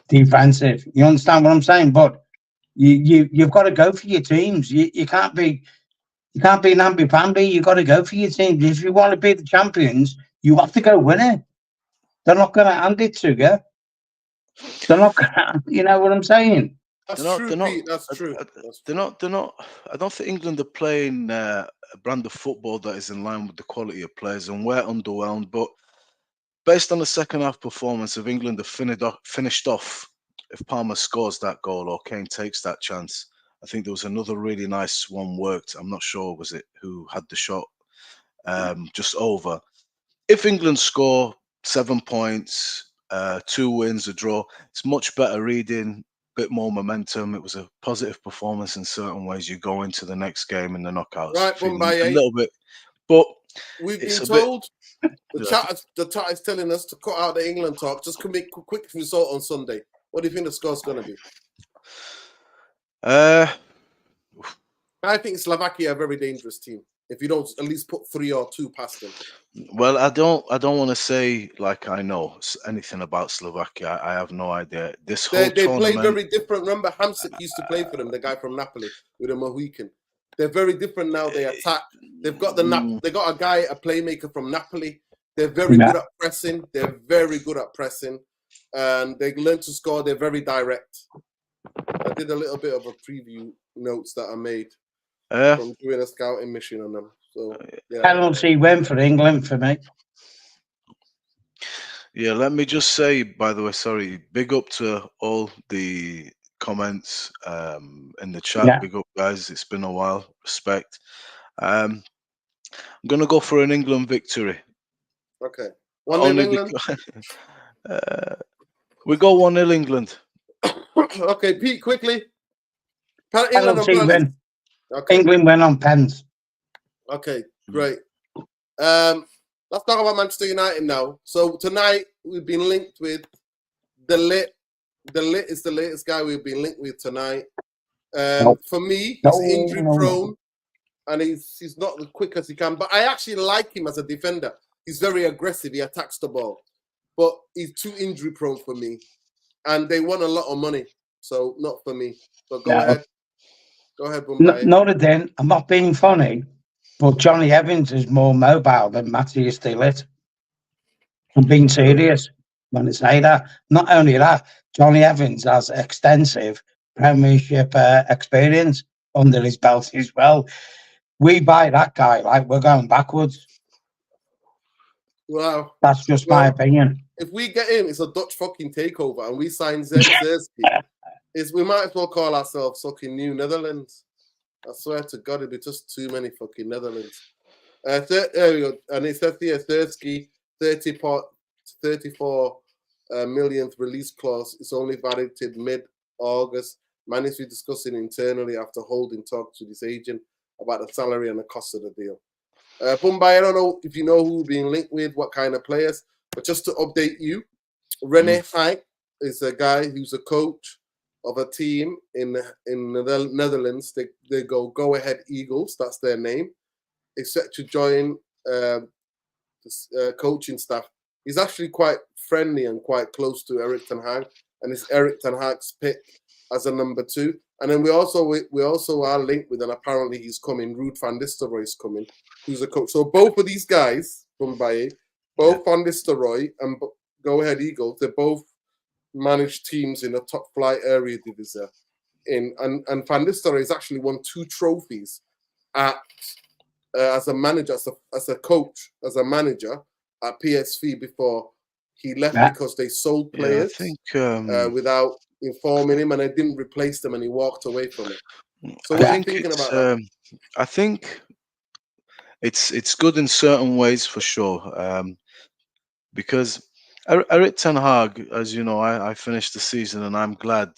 defensive. You understand what I'm saying? But you've got to go for your teams. You can't be namby-pamby. You've got to go for your teams. If you want to be the champions, you have to go win it. They're not going to hand it to you. They're not going to, you know what I'm saying? That's true. They're not. I don't think England are playing a brand of football that is in line with the quality of players, and we're underwhelmed. But based on the second half performance of England, have finished off. If Palmer scores that goal or Kane takes that chance, I think there was another really nice one worked. I'm not sure was it who had the shot, just over. If England score 7 points, 2 wins, a draw, it's much better reading. Bit more momentum. It was a positive performance in certain ways. You go into the next game in the knockouts, right, a little bit. But we've been told the chat is telling us to cut out the England talk. Just commit quick result on Sunday. What do you think the score's going to be? I think Slovakia are a very dangerous team. If you don't at least put 3 or 2 past them. Well, I don't want to say like I know anything about Slovakia. I have no idea. They play very different. Remember, Hamsik used to play for them, the guy from Napoli with a Mohican. They're very different now. They attack. They've got they got a guy, a playmaker from Napoli. They're very good at pressing. And they learn to score. They're very direct. I did a little bit of a preview notes that I made. From doing a scouting mission on them. So penalty win for England for me. Yeah, let me just say, by the way, sorry, big up to all the comments in the chat. Yeah. Big up, guys. It's been a while. Respect. I'm gonna go for an England victory. Okay. 1-0 England. We go 1-0 England. Okay, Pete, quickly. Penalty win. Okay. England win on pens. Okay, great. Let's talk about Manchester United now. So tonight we've been linked with the Lit. The Lit is the latest guy we've been linked with tonight. For me, he's injury prone and he's not as quick as he can. But I actually like him as a defender. He's very aggressive. He attacks the ball. But he's too injury prone for me. And they want a lot of money. So not for me. But go ahead. Go ahead, Bombay. Not again. I'm not being funny, but Johnny Evans is more mobile than Matthias de Ligt. I'm being serious when I say that. Not only that, Johnny Evans has extensive Premiership experience under his belt as well. We buy that guy like we're going backwards. Wow. That's just my opinion. if we get him, it's a Dutch fucking takeover, and we sign Zersky. We might as well call ourselves fucking New Netherlands. I swear to God, it'd be just too many fucking Netherlands. There we go. And it says here, Zersky, 34 millionth release clause. It's only valid till mid-August. Man is discussing internally after holding talks with his agent about the salary and the cost of the deal. Bombay, I don't know if you know who being linked with, what kind of players, but just to update you, Rene Fijk is a guy who's a coach of a team in the Netherlands. They go Ahead Eagles, that's their name. He's set to join coaching staff. He's actually quite friendly and quite close to Erik ten Hag, and it's Erik ten Hag's pick as a number 2. And then we also are linked with, and apparently he's coming, Ruud van Nistelrooy is coming, who's a coach. So both of these guys from Bayer, both Van Nistelrooy and Go Ahead Eagles, they both manage teams in the top flight area division. And Van Nistelrooy has actually won 2 trophies as a manager, as a coach, as a manager at PSV before he left because they sold players without informing him, and they didn't replace them, and he walked away from it. So what are you thinking about that? I think it's good in certain ways for sure, because Erik ten Hag, as you know, I finished the season, and I'm glad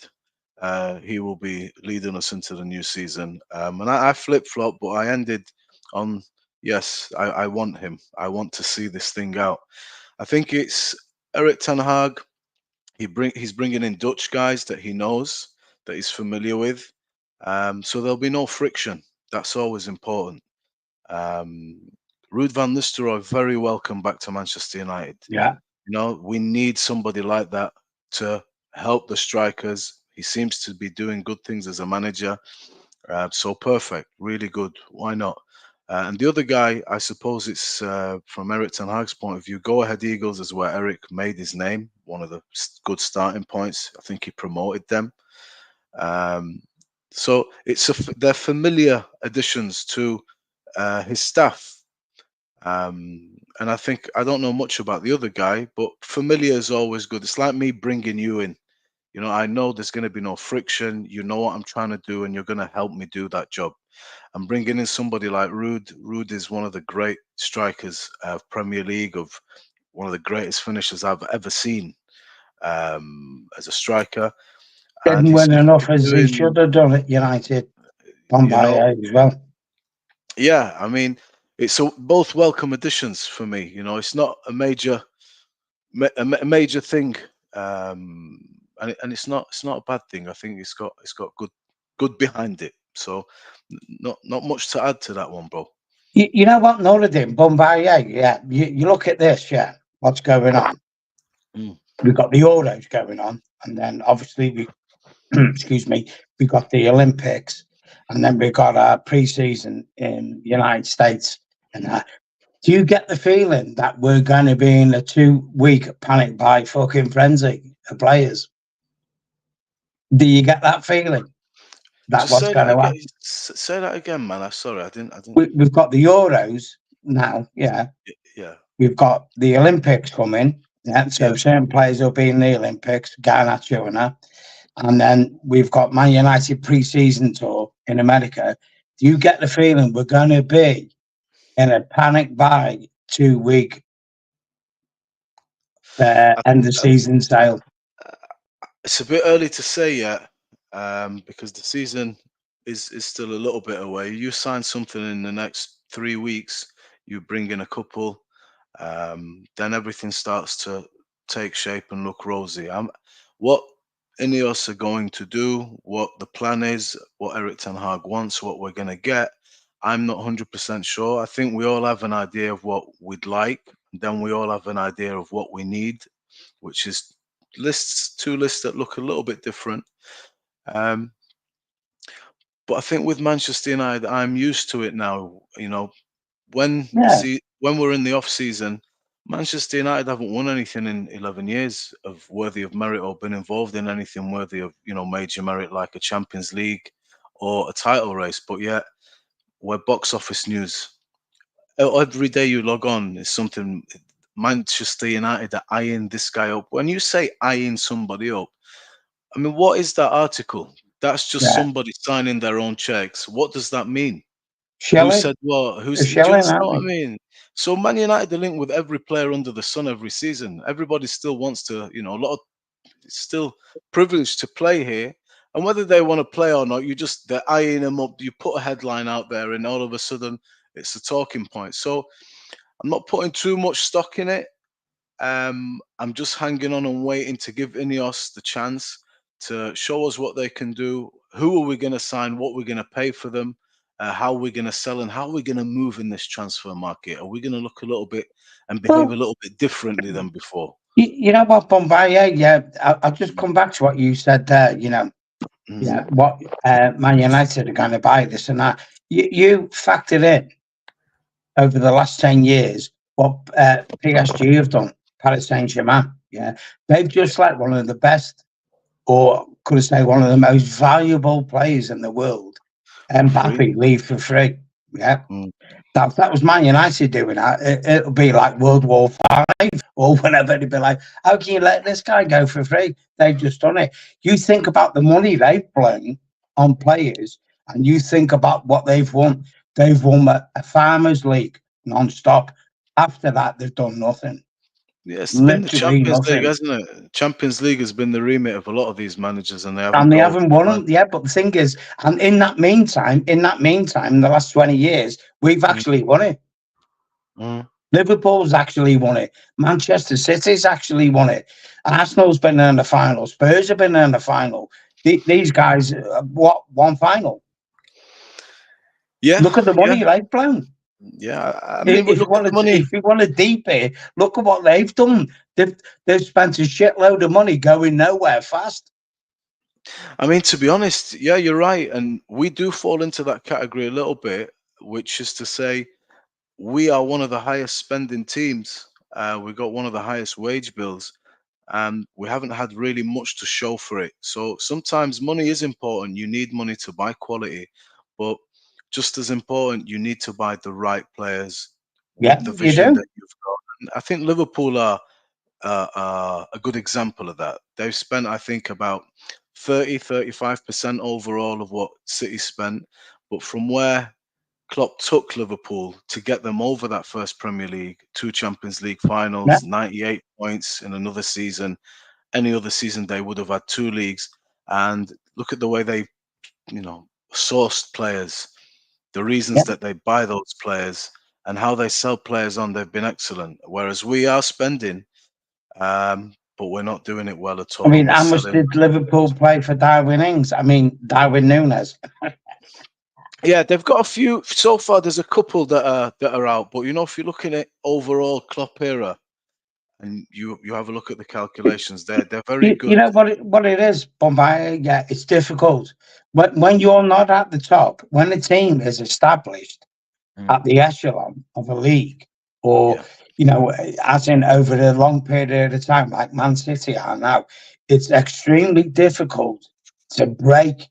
he will be leading us into the new season. And I flip-flop, but I ended on, yes, I want him. I want to see this thing out. I think it's Erik ten Hag. He's bringing in Dutch guys that he knows, that he's familiar with. So there'll be no friction. That's always important. Ruud van Nistelrooy, very welcome back to Manchester United. Yeah. You know, we need somebody like that to help the strikers. He seems to be doing good things as a manager. So perfect, really good. Why not? And the other guy, I suppose it's from Erik ten Hag's point of view, Go Ahead Eagles is where Erik made his name, one of the good starting points. I think he promoted them. So they're familiar additions to his staff. And I think, I don't know much about the other guy, but familiar is always good. It's like me bringing you in. You know, I know there's going to be no friction. You know what I'm trying to do, and you're going to help me do that job. I'm bringing in somebody like Ruud. Ruud is one of the great strikers of Premier League, of one of the greatest finishers I've ever seen as a striker. Didn't win enough as he should have done at United. Bombay as well. Yeah, I mean, it's both welcome additions for me. You know, it's not a major thing, and it's not a bad thing. I think it's got good behind it. So not much to add to that one, bro. You know what, Noradin, Bombay, yeah. You look at this, yeah. What's going on? We've got the Euros going on, and then obviously we, excuse me, we got the Olympics, and then we got our pre-season in the United States. And do you get the feeling that we're going to be in a 2-week panic buy fucking frenzy of players? Do you get that feeling? That's what's going to happen. Say that again, man. I'm sorry, I didn't. We've got the Euros now, yeah. Yeah. We've got the Olympics coming. Yeah, so certain players will be in the Olympics, Garnacho and that. And then we've got Man United pre-season tour in America. Do you get the feeling we're going to be in a panic buy 2-week end of season sale? It's a bit early to say yet, because the season is still a little bit away. You sign something in the next 3 weeks, you bring in a couple, then everything starts to take shape and look rosy. What INEOS are going to do, what the plan is, what Erik ten Hag wants, what we're going to get, I'm not 100% sure. I think we all have an idea of what we'd like, and then we all have an idea of what we need, which is two lists that look a little bit different. But I think with Manchester United, I'm used to it now. You know, when we're in the off season, Manchester United haven't won anything in 11 years of worthy of merit, or been involved in anything worthy of, you know, major merit like a Champions League or a title race. But yet we're box office news. Every day you log on is something Manchester United are eyeing this guy up. When you say eyeing somebody up, I mean, what is that article? That's just somebody signing their own checks. What does that mean? Who Shelley, said what? they're Do you shelling, understand aren't what I they? mean? So Man United are linked with every player under the sun every season. Everybody still wants to, a lot of it's still privileged to play here. And whether they want to play or not, they're eyeing them up. You put a headline out there, and all of a sudden it's a talking point. So I'm not putting too much stock in it. I'm just hanging on and waiting to give Ineos the chance to show us what they can do. Who are we going to sign? What we're going to pay for them? How we're going to sell, and how we're going to move in this transfer market? Are we going to look a little bit and behave a little bit differently than before? You know what, Bombay? Yeah, I'll just come back to what you said there. What Man United are going to buy this and that. You factored in over the last 10 years what PSG have done, Paris Saint-Germain. Yeah, they've just let one of the best, or could I say one of the most valuable players in the world, Mbappe, leave for free. Yeah. That was Man United doing that. It'll be like World War V or whenever. It'd be like, how can you let this guy go for free? They've just done it. You think about the money they've blown on players, and you think about what they've won. They've won a Farmers League non-stop. After that, they've done nothing. Yes, it's been the Literally Champions League, nothing. hasn't it? Champions League has been the remit of a lot of these managers, and they haven't. And they haven't won them. Yeah, but the thing is, and in that meantime, in the last 20 years, we've actually won it. Liverpool's actually won it. Manchester City's actually won it. Arsenal's been in the final. Spurs have been in the final. These guys, one final? Yeah. Look at the money they've blown. Yeah, I mean, if you want to deep it, look at what they've done. They've spent a shitload of money going nowhere fast. I mean, to be honest, yeah, you're right, and we do fall into that category a little bit, which is to say, we are one of the highest spending teams. We've got one of the highest wage bills, and we haven't had really much to show for it. So sometimes money is important. You need money to buy quality, but just as important, you need to buy the right players with the vision that you've got. And I think Liverpool are a good example of that. They've spent, I think, about 35% overall of what City spent, but from where Klopp took Liverpool to get them over that first Premier League, 2 Champions League finals, 98 points in another season. Any other season they would have had 2 leagues. And look at the way they, sourced players, the reasons that they buy those players, and how they sell players on. They've been excellent. Whereas we are spending, but we're not doing it well at all. I mean, how much did Liverpool play for Darwin Ings? I mean, Darwin Nunes. Yeah, they've got a few so far. There's a couple that are out, but if you're looking at overall Klopp era, and you have a look at the calculations, they're very good. You know what it is, Bombay. Yeah, it's difficult when you're not at the top. When a team is established at the echelon of a league, or as in over a long period of time, like Man City are now, it's extremely difficult to break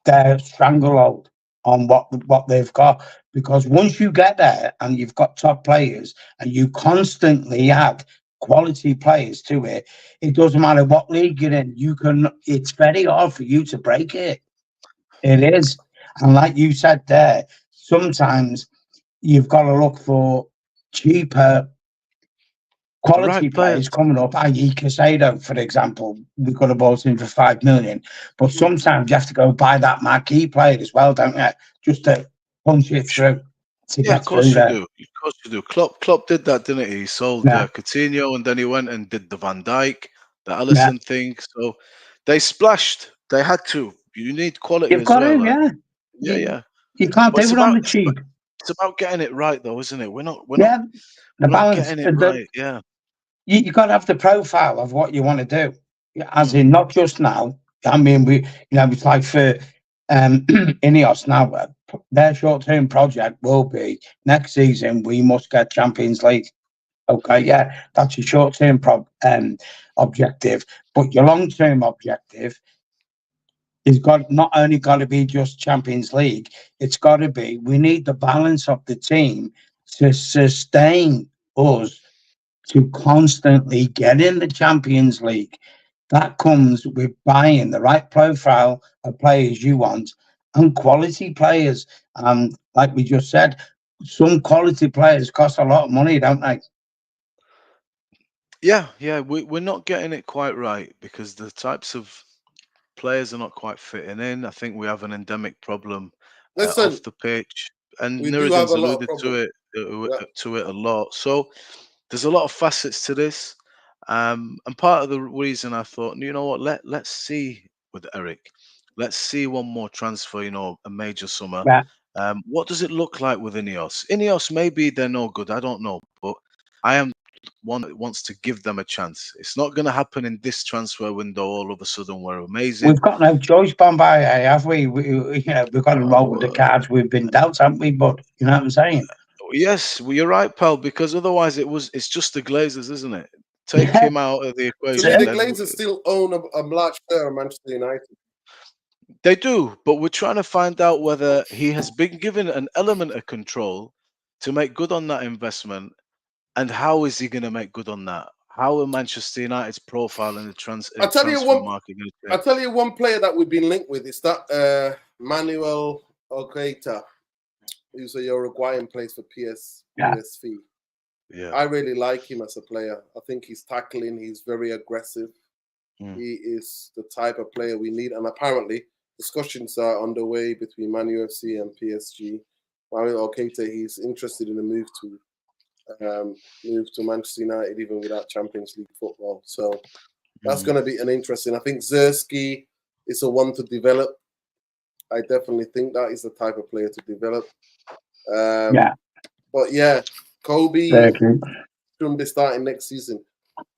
their stranglehold on what they've got, because once you get there and you've got top players and you constantly add quality players to it, it doesn't matter what league you're in, it's very hard for you to break it. It is. And like you said there, sometimes you've got to look for cheaper quality players coming up, i.e. Casado, for example. We could have bought him for 5 million. But sometimes you have to go buy that marquee player as well, don't you? Just to punch it through. Of course you do. Of course you do. Klopp did that, didn't he? He sold Coutinho, and then he went and did the Van Dijk, the Alisson thing. So they splashed. They had to. You need quality as well. Yeah. You can't do it on the cheap. It's about getting it right, though, isn't it? We're not the balance, getting it right. Yeah. You got to have the profile of what you want to do, as in not just now. I mean, it's like for Ineos now. Their short-term project will be next season. We must get Champions League. Okay, that's your short-term objective, but your long-term objective is not only got to be just Champions League. It's got to be. We need the balance of the team to sustain us to constantly get in the Champions League. That comes with buying the right profile of players you want and quality players. And like we just said, some quality players cost a lot of money, don't they? Yeah, yeah, we're not getting it quite right because the types of players are not quite fitting in. I think we have an endemic problem Listen, off the pitch, and we do have Nuridan's a lot of alluded problems. Yeah. to it a lot. So there's a lot of facets to this, and part of the reason I thought, you know what, let's see with Eric, let's see one more transfer, a major summer. Yeah. What does it look like with Ineos? Ineos, maybe they're no good, I don't know, but I am one that wants to give them a chance. It's not going to happen in this transfer window. All of a sudden, we're amazing. We've got no choice, Bombay, have we? We've got to roll with the cards we've been dealt, haven't we? But you know what I'm saying? Yes, well, you're right, pal. Because otherwise, it's just the Glazers, isn't it? Take him out of the To equation. me, the Glazers still own a large share of Manchester United. They do, but we're trying to find out whether he has been given an element of control to make good on that investment, and how is he going to make good on that? How are Manchester United's profile in the transfer market going to change? I'll tell you one player that we've been linked with is that Manuel Okeita, who's a Uruguayan, plays for PSV. Yeah. I really like him as a player. I think he's tackling, he's very aggressive. He is the type of player we need, and apparently discussions are underway between Man UFC and PSG. Manuel Okeita, he's interested in a move to Manchester United, even without Champions League football. So that's going to be an interesting. I think Zerski is a one to develop. I definitely think that is the type of player to develop. But yeah, Kobe shouldn't be starting next season.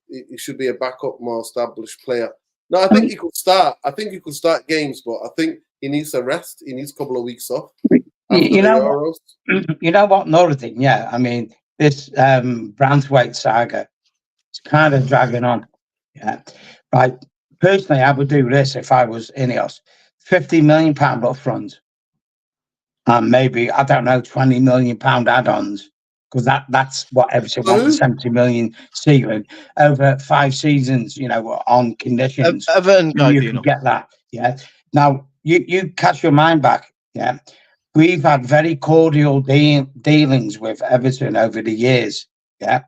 He should be a backup, more established player. No, I think he could start. I think he could start games, but I think he needs a rest. He needs a couple of weeks off after the Euros. You know what? Another thing, yeah. I mean, this Branthwaite saga, it's kind of dragging on. Yeah. Right. Personally, I would do this if I was Ineos. £50 million up front. And maybe, I don't know, £20 million add-ons. Because that's what Everton wants, 70 million ceiling over 5 seasons, on conditions. Everton you can get that. Yeah. Now, you catch your mind back. Yeah. We've had very cordial dealings with Everton over the years. Yeah.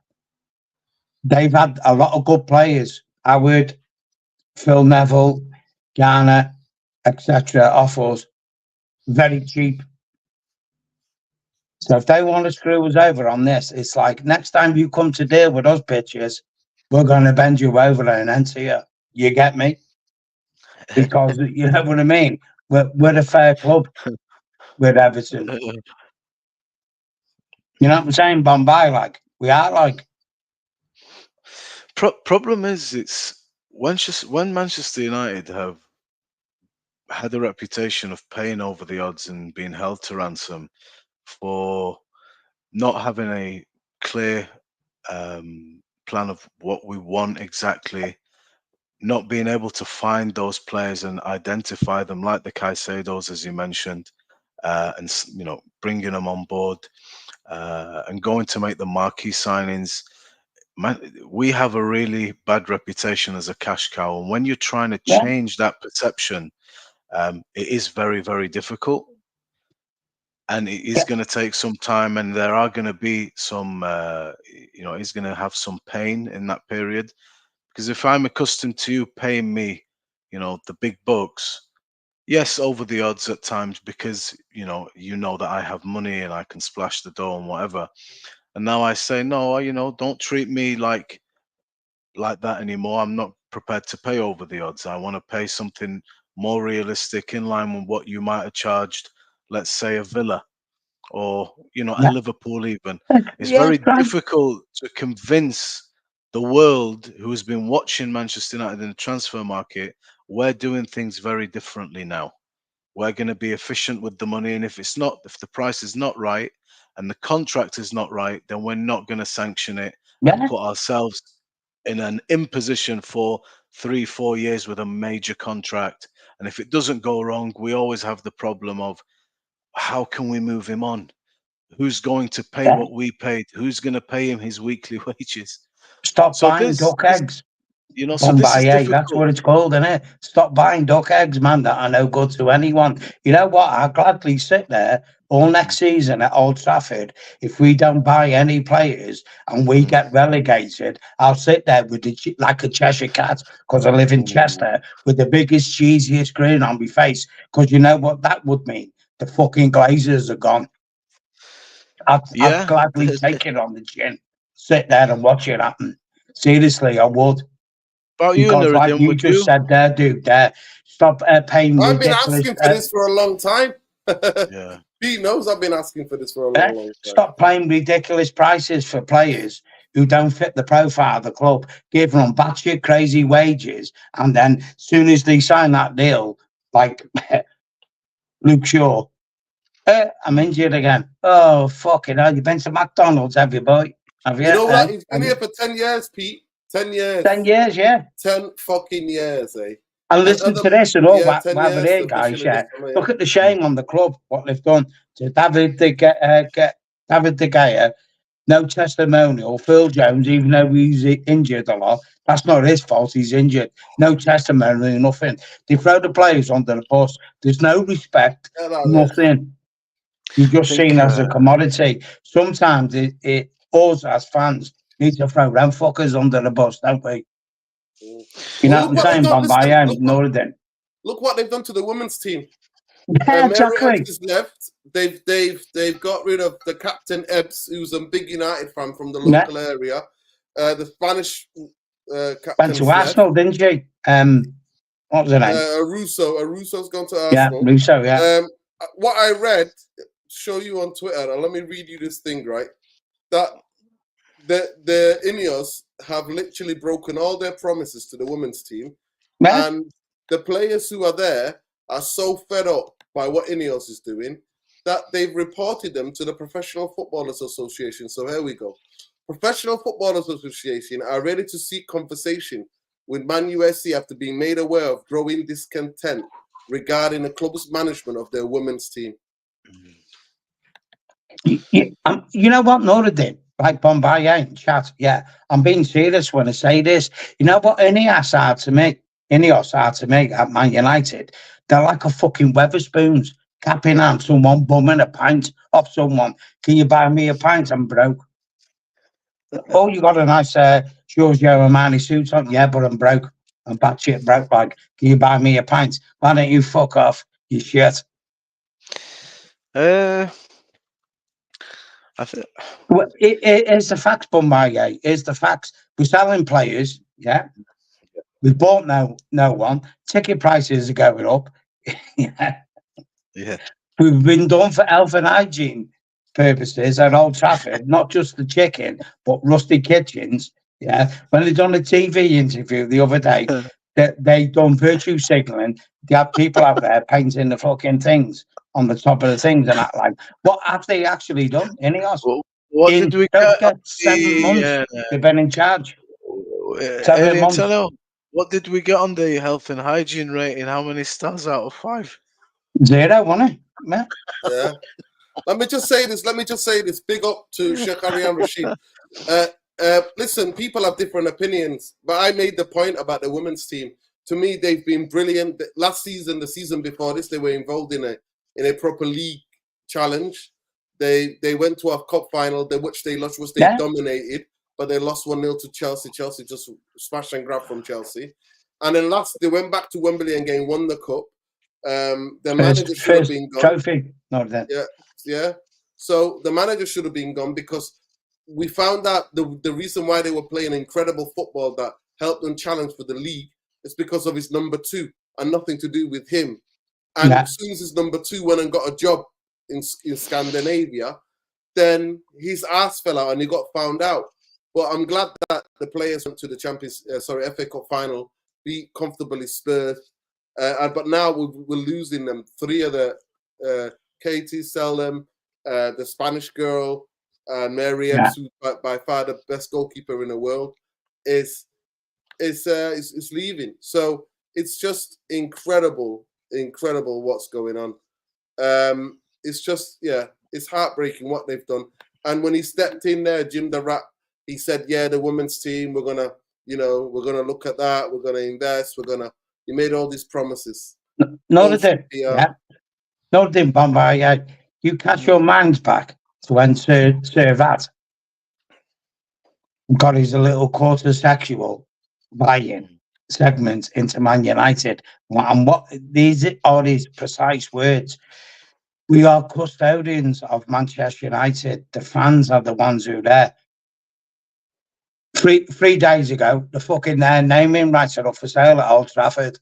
They've had a lot of good players. Howard, Phil Neville, Garner, etc. offers very cheap. So if they want to screw us over on this, it's like next time you come to deal with us bitches, we're going to bend you over and enter you. You get me? Because you know what I mean? We're a fair club with Everton. You know what I'm saying? Bombay, like we are like. Problem is, it's when Manchester United have had a reputation of paying over the odds and being held to ransom for not having a clear plan of what we want exactly, not being able to find those players and identify them, like the Caicedos, as you mentioned, and bringing them on board and going to make the marquee signings. Man, we have a really bad reputation as a cash cow, and when you're trying to change that perception, it is very, very difficult. And it is going to take some time, and there are going to be some, he's going to have some pain in that period. Because if I'm accustomed to you paying me, the big bucks, yes, over the odds at times, because you know that I have money and I can splash the dough and whatever. And now I say, no, don't treat me like that anymore. I'm not prepared to pay over the odds. I want to pay something more realistic, in line with what you might have charged, let's say, a Villa or a Liverpool even. It's very difficult to convince the world who has been watching Manchester United in the transfer market we're doing things very differently now. We're going to be efficient with the money, and if the price is not right and the contract is not right, then we're not going to sanction it and put ourselves in an imposition for 3-4 years with a major contract. And if it doesn't go wrong, we always have the problem of, how can we move him on? Who's going to pay what we paid? Who's going to pay him his weekly wages? Stop So buying duck eggs. you know, so this is Bombay, that's difficult. what it's called, isn't it? Stop buying duck eggs, man, that are no good to anyone. You know what? I'll gladly sit there all next season at Old Trafford. If we don't buy any players and we get relegated, I'll sit there with like a Cheshire cat, because I live in Chester, with the biggest, cheesiest grin on my face. Because you know what that would mean? The fucking Glazers are gone. I'd Yeah. gladly take it on the chin, sit there and watch it happen. Seriously, I would. About you, Because, like Nuruddin, you would just you? said there, dude, stop paying I've been ridiculous. asking for this for a long time. Yeah. Pete knows I've been asking for this for a long, long time. Stop paying ridiculous prices for players who don't fit the profile of the club, give them batshit crazy wages, and then as soon as they sign that deal, like Luke Shaw, I'm injured again. Oh, fucking hell, you've been to McDonald's, have you, boy? Have you? You know what? He's been here for 10 years, Pete. 10 years. 10 years, yeah. 10 fucking years, eh? And listen to this and all, yeah, what 10 years here, guys, officially yeah. this summer, yeah. Look at the shame on the club, what they've done to David De Gea, no testimonial. Phil Jones, even though he's injured a lot, that's not his fault, he's injured. No testimonial, nothing. They throw the players under the bus. There's no respect, Get out of there. nothing. You're just think, seen as a commodity. Sometimes it us as fans need to throw them fuckers under the bus, don't we? You know what I'm saying, Bombay? Look what they've done to the women's team. Yeah, exactly. Is left. They've got rid of the captain Ebbs, who's a big United fan from the local area. The Spanish captain went to Arsenal, didn't she? What was her name? Russo's gone to Arsenal. Yeah, Russo. Yeah. What I read, show you on Twitter. Let me read you this thing, right? That the INEOS have literally broken all their promises to the women's team, and the players who are there are so fed up by what INEOS is doing that they've reported them to the Professional Footballers Association. So here we go. Professional Footballers Association are ready to seek conversation with Man USC after being made aware of growing discontent regarding the club's management of their women's team. You know what Nora did? Like Bombay chat. Yeah, I'm being serious when I say this. You know what INEOS are to me at Man United? They're like a fucking Weatherspoons, capping on someone, bumming a pint off someone. Can you buy me a pint? I'm broke. Oh, you got a nice Giorgio Armani suit on? Yeah, but I'm broke. I'm batshit broke. Like, can you buy me a pint? Why don't you fuck off, you shit? I think it's the facts, Bombay. It's the facts. We're selling players, yeah. We bought no one. Ticket prices are going up. yeah. We've been done for health and hygiene purposes at Old Trafford, not just the chicken, but rusty kitchens. Yeah. When they done a TV interview the other day, they done virtue signaling. They have people out there painting the fucking things on the top of the things and that. Like, what have they actually done? INEOS? What did we get? 7 months they've been in charge. 7 months. What did we get on the health and hygiene rating? How many stars out of 5? 0, wasn't it? Yeah. Let me just say this. Big up to Sheikh Arian Rashid. Listen, people have different opinions, but I made the point about the women's team. To me, they've been brilliant. Last season, the season before this, they were involved in a proper league challenge. They went to a cup final, which they lost, which they dominated, but they lost 1-0 to Chelsea. Chelsea just smash and grab from Chelsea. And then they went back to Wembley again, won the cup. The manager should have been gone. Trophy. Not that. Yeah. So the manager should have been gone because we found out the reason why they were playing incredible football that helped them challenge for the league is because of his number 2 and nothing to do with him. And as soon as his number 2 went and got a job in Scandinavia, then his ass fell out and he got found out. But I'm glad that the players went to the FA Cup final, beat comfortably Spurs. But now we're losing them. 3 of the Katie Seldom, the Spanish girl, Mary Epps, who's by far the best goalkeeper in the world, is leaving. So it's just incredible what's going on. It's just it's heartbreaking what they've done. And when he stepped in there, Jim the Rat he said, yeah, the women's team, we're gonna look at that, we're gonna invest, he made all these promises. No, they did. Yeah. No, they didn't, Bombay. You cast your minds back to when Sir Vat got his little quarter sexual buy-in segment into Man United. And what these are his precise words. We are custodians of Manchester United. The fans are the ones who are there. 3 days ago, the fucking naming rights are up for sale at Old Trafford.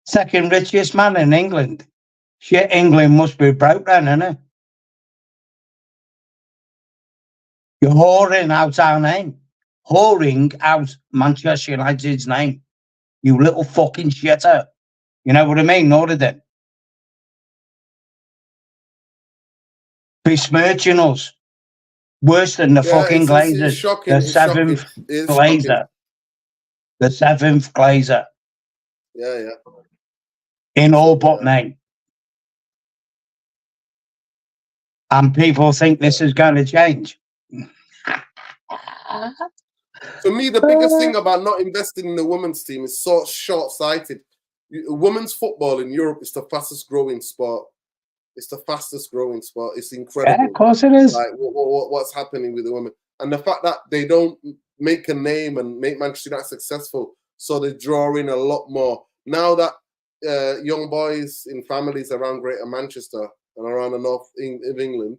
Second richest man in England. Shit, England must be broke then, innit? You're whoring out our name. Whoring out Manchester United's name. You little fucking shitter. You know what I mean? Nor did it. Besmirching us. Worse than the fucking Glazers. It's shocking. The seventh Glazer. The 7th Glazer. Yeah. In all but name. And people think this is going to change. For me, the biggest thing about not investing in the women's team is so short-sighted. Women's football in Europe is the fastest growing sport. It's the fastest growing sport. It's incredible. Yeah, of course it is. Like what's happening with the women. And the fact that they don't make a name and make Manchester United successful, so they draw in a lot more. Now that young boys in families around Greater Manchester and around the north of England,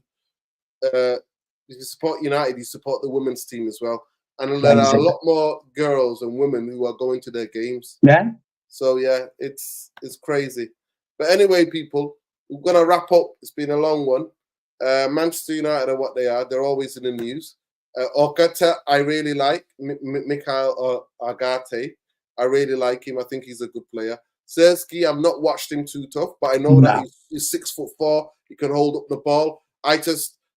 you support United, you support the women's team as well. And there are a lot more girls and women who are going to their games. Yeah. So yeah, it's crazy. But anyway, people, we're gonna wrap up. It's been a long one. Manchester United are what they are. They're always in the news. Orkata, I really like Mikhail Agate. I really like him. I think he's a good player. Sersky, I've not watched him too tough, but I know that he's 6'4". He can hold up the ball.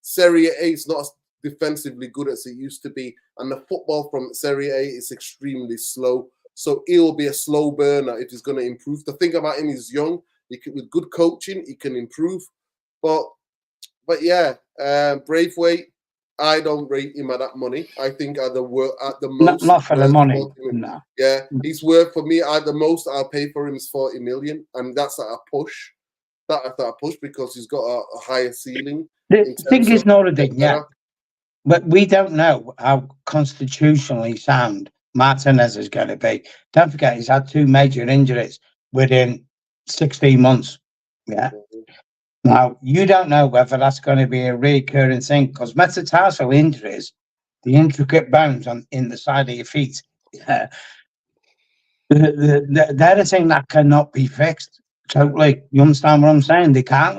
Serie A is not as defensively good as it used to be, and the football from Serie A is extremely slow. So he'll be a slow burner if he's going to improve. The thing about him is young. With good coaching, he can improve. But yeah, Braithwaite, I don't rate him at that money. I think at the most, not for the money. No. Yeah, he's worth, for me at the most I'll pay for him is 40 million, and that's at a push. That's at a push because he's got a higher ceiling. The thing is, Noradin, yeah, but we don't know how constitutionally sound Martinez is going to be. Don't forget, he's had 2 major injuries within 16 months. Yeah. Now, you don't know whether that's going to be a recurring thing, because metatarsal injuries, the intricate bones in the side of your feet, they're a thing that cannot be fixed totally. You understand what I'm saying? They can't,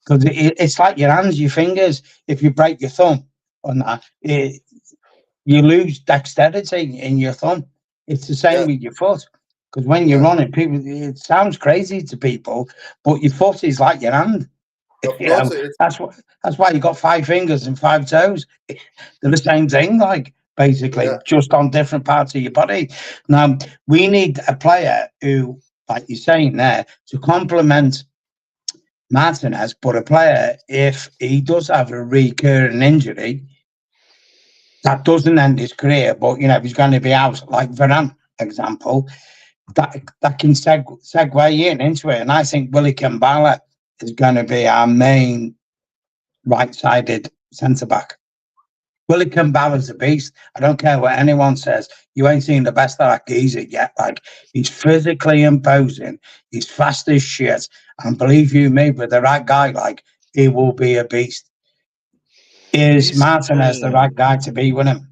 because it's like your hands, your fingers. If you break your thumb on that, you lose dexterity in your thumb. It's the same with your foot. Because when you're on it, it sounds crazy to people, but your foot is like your hand. That's why you got 5 fingers and 5 toes. They're the same thing, basically, just on different parts of your body. Now, we need a player who, like you're saying there, to complement Martinez, but a player, if he does have a recurring injury, that doesn't end his career, but, if he's going to be out, like Varane, example, that can segue into it. And I think Willie Kambala is going to be our main right-sided centre-back. Willie Kambala's a beast. I don't care what anyone says. You ain't seen the best of that geezer yet. He's physically imposing. He's fast as shit. And believe you me, with the right guy, he will be a beast. Is Martinez the right guy to be with him?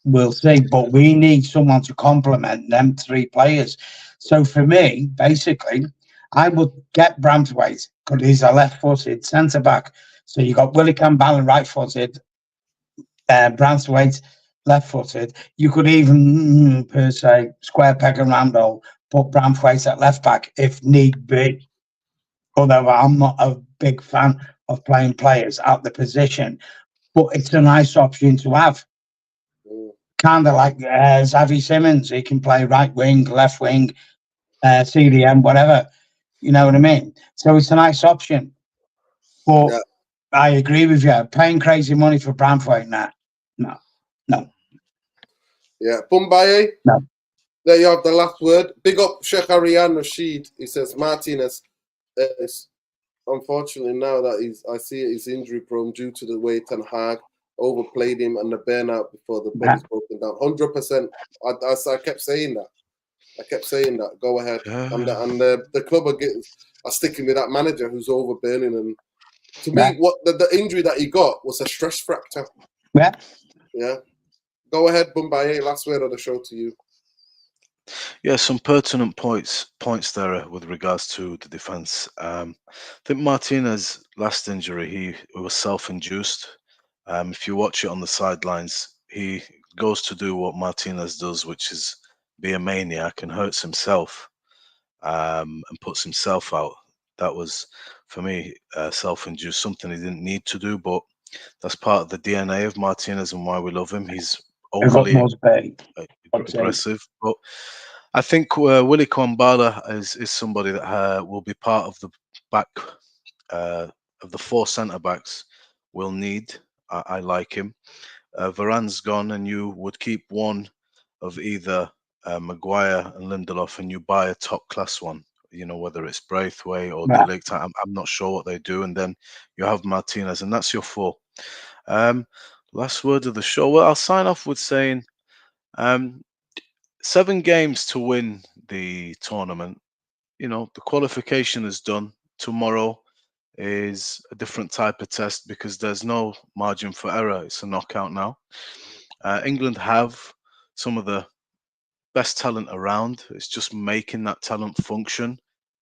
We'll see, but we need someone to complement them 3 players. So for me, basically, I would get Braithwaite because he's a left-footed centre-back. So you got Willie Campbell right-footed, Braithwaite left-footed. You could even, per se, square peg and round hole, put Braithwaite at left-back if need be. Although I'm not a big fan of playing players out the position, but it's a nice option to have. Kind of like Xavi Simons, he can play right wing, left wing, CDM, whatever. You know what I mean? So it's a nice option. But Yeah. I agree with you. Paying crazy money for Branthwaite now. No. Yeah. Bumbaye. No. There you have the last word. Big up Sheikh Arian Rashid. He says Martinez is unfortunately now that I see he's injury prone due to the way Ten Hag overplayed him and the burnout before the body's broken down. 100%. I kept saying that. Go ahead. And the club are sticking with that manager who's overburning. And to me, what the injury that he got was a stress fracture. Yeah. Yeah. Go ahead, Bumbaye. Last word of the show to you. Yeah, some pertinent points there with regards to the defence. I think Martinez' last injury, he was self-induced. If you watch it on the sidelines, he goes to do what Martinez does, which is be a maniac and hurts himself and puts himself out. That was, for me, self-induced, something he didn't need to do, but that's part of the DNA of Martinez and why we love him. He's overly aggressive, but I think Willie Kwambala is somebody that will be part of the back of the 4 centre backs we'll need. I like him. Varane's gone, and you would keep one of either Maguire and Lindelof, and you buy a top class one. You know, whether it's Braithwaite or De Ligt, I'm not sure what they do, and then you have Martinez, and that's your 4. Last word of the show. Well, I'll sign off with saying 7 games to win the tournament. You know, the qualification is done. Tomorrow is a different type of test because there's no margin for error. It's a knockout now. England have some of the best talent around. It's just making that talent function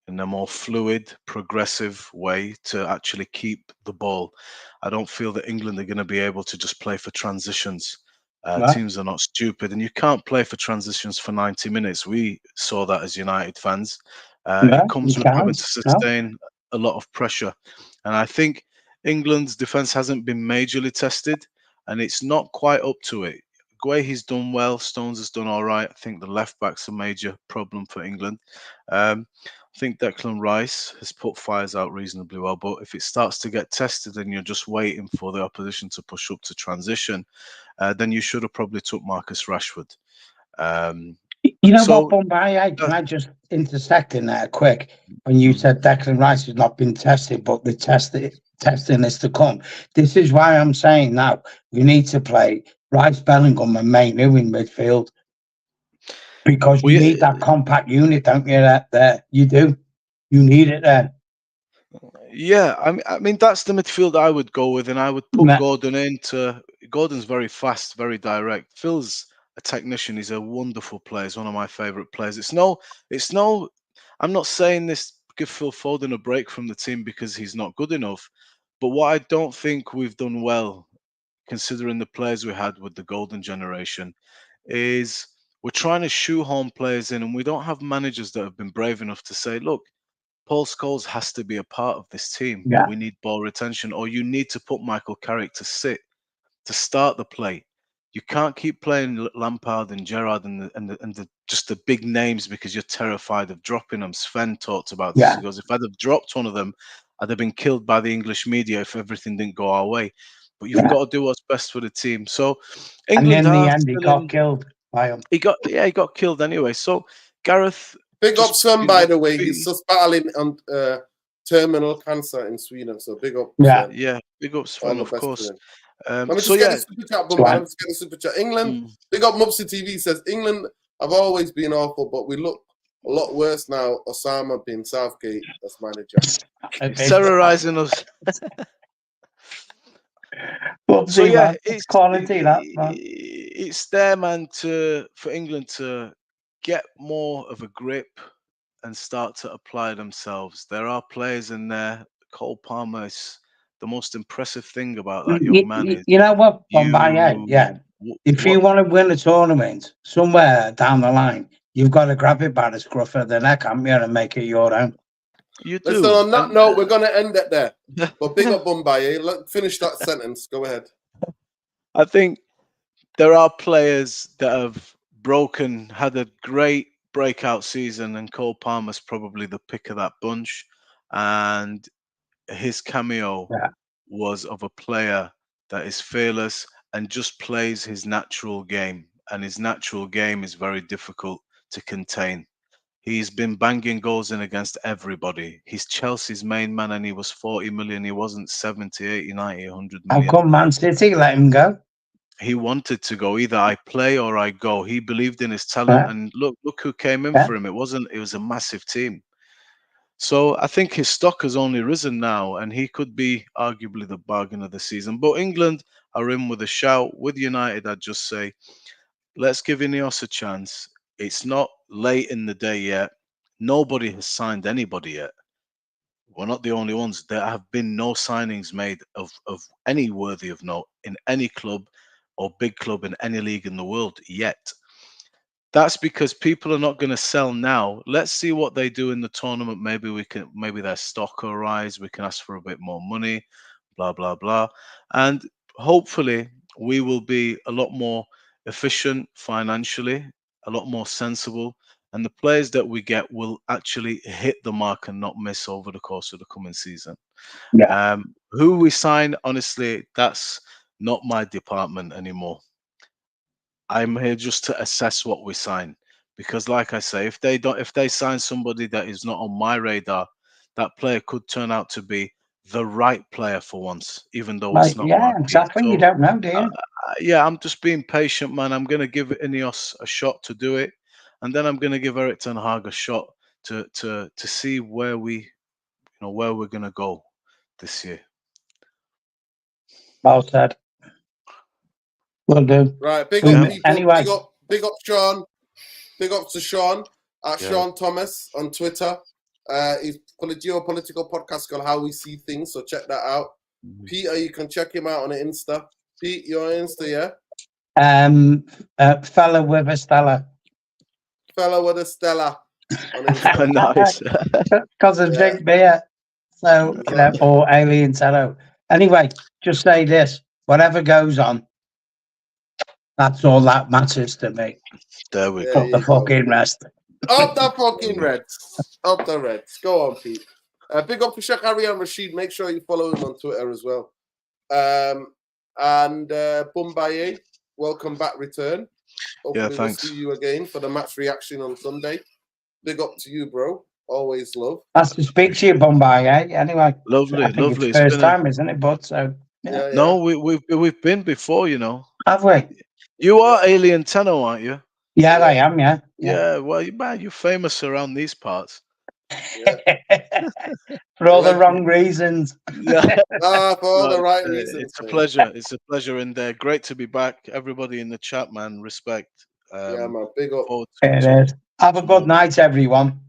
in a more fluid, progressive way to actually keep the ball. I don't feel that England are going to be able to just play for transitions. Teams are not stupid, and you can't play for transitions for 90 minutes. We saw that as United fans. It comes with having to sustain a lot of pressure. And I think England's defence hasn't been majorly tested, and it's not quite up to it. Guehi's done well. Stones has done all right. I think the left back's a major problem for England. I think Declan Rice has put fires out reasonably well, but if it starts to get tested and you're just waiting for the opposition to push up to transition, then you should have probably took Marcus Rashford. You know what, Bombay? Can I just intersect in there quick? When you said Declan Rice has not been tested, but the testing is to come. This is why I'm saying now we need to play Rice, Bellingham, and Mainu in midfield because you need that compact unit, don't you? There, you do. You need it there. Yeah, I mean that's the midfield I would go with, and I would put Gordon into. Gordon's very fast, very direct. Phil's a technician. He's a wonderful player. He's one of my favourite players. It's no. I'm not saying this give Phil Foden a break from the team because he's not good enough. But what I don't think we've done well, considering the players we had with the golden generation, is we're trying to shoehorn players in, and we don't have managers that have been brave enough to say, look, Paul Scholes has to be a part of this team. Yeah. We need ball retention, or you need to put Michael Carrick to sit to start the play. You can't keep playing Lampard and Gerrard and just the big names because you're terrified of dropping them. Sven talked about this. He goes, if I'd have dropped one of them, I'd have been killed by the English media if everything didn't go our way. But you've got to do what's best for the team. So England, and in the end, he got killed by him. He got killed anyway. So Gareth. Big up Sven, by the way. He's just battling on terminal cancer in Sweden. So big up. Yeah, big up Sven, of course. Let me just get the super chat, Let me just get the super chat. England, big up Mupsy TV says, England have always been awful, but we look a lot worse now. Osama bin Southgate as manager. Terrorizing us. So yeah, it's quality that, man. It's there, man, for England to get more of a grip and start to apply themselves. There are players in there. Cole Palmer is the most impressive thing about that young man. Is you know what, on my head, if you want to win a tournament somewhere down the line, you've got to grab it by the scruff of the neck, haven't you, and make it your own. You do. Listen, on that note, we're going to end it there. But big up Bombay. Finish that sentence. Go ahead. I think there are players that have had a great breakout season, and Cole Palmer's probably the pick of that bunch. And his cameo Yeah. was of a player that is fearless and just plays his natural game. And his natural game is very difficult to contain. He's been banging goals in against everybody. He's Chelsea's main man, and he was 40 million. He wasn't 70, 80, 90, 100 How million. come Man City let him go? He wanted to go. Either I play or I go. He believed in his talent, and look who came in Yeah. for him. It was a massive team. So I think his stock has only risen now, and he could be arguably the bargain of the season. But England are in with a shout. With United, I'd just say, let's give Ineos a chance. It's not late in the day yet. Nobody has signed anybody yet. We're not the only ones. There have been no signings made of any worthy of note in any club or big club in any league in the world yet. That's because people are not going to sell now. Let's see what they do in the tournament. Maybe their stock will rise. We can ask for a bit more money, blah, blah, blah. And hopefully we will be a lot more efficient financially, a lot more sensible. And the players that we get will actually hit the mark and not miss over the course of the coming season. Yeah. Who we sign, honestly, that's not my department anymore. I'm here just to assess what we sign, because, like I say, if they sign somebody that is not on my radar, that player could turn out to be the right player for once, even though it's Like, not yeah, marquee. exactly. You So, don't know, do you? yeah, I'm just being patient, man. I'm going to give Ineos a shot to do it, and then I'm going to give Eric Ten Hag a shot to see where where we're going to go this year. Well said. Will do. Right, big Yeah. up people. Anyway. Big up Sean. Big up to Sean at Yeah. Sean Thomas on Twitter. He's for the geopolitical podcast called How We See Things, so check that out. Peter, you can check him out on the Insta. Pete, you're on Insta, yeah? Fella with a Stella. Fella with a Stella on Insta. Nice. Because I drink beer. So, or alien tarot. Anyway, just say this. Whatever goes on, that's all that matters to me. There we There go. Up the you go. fucking rest. Up the fucking Reds. Up the Reds. Go on, Pete. Big up for Shakari and Rashid. Make sure you follow him on Twitter as well. And Bumbaye, welcome back, return. Hopefully thanks. we'll see you again for the match reaction on Sunday. Big up to you, bro. Always love. Nice to speak to you, Bombay. Anyway, Lovely, I think lovely. it's first time, isn't it? But so Yeah. No, we've been before, you know. have we? You are Alien Tenno, aren't you? Yeah, I am. Yeah. Yeah. Well, you're famous around these parts. For all the wrong reasons. Yeah. For all the right reasons. It's a pleasure. It's a pleasure, and great to be back. Everybody in the chat, man. Respect. Yeah, man. Big up. It is. Have a good night, everyone.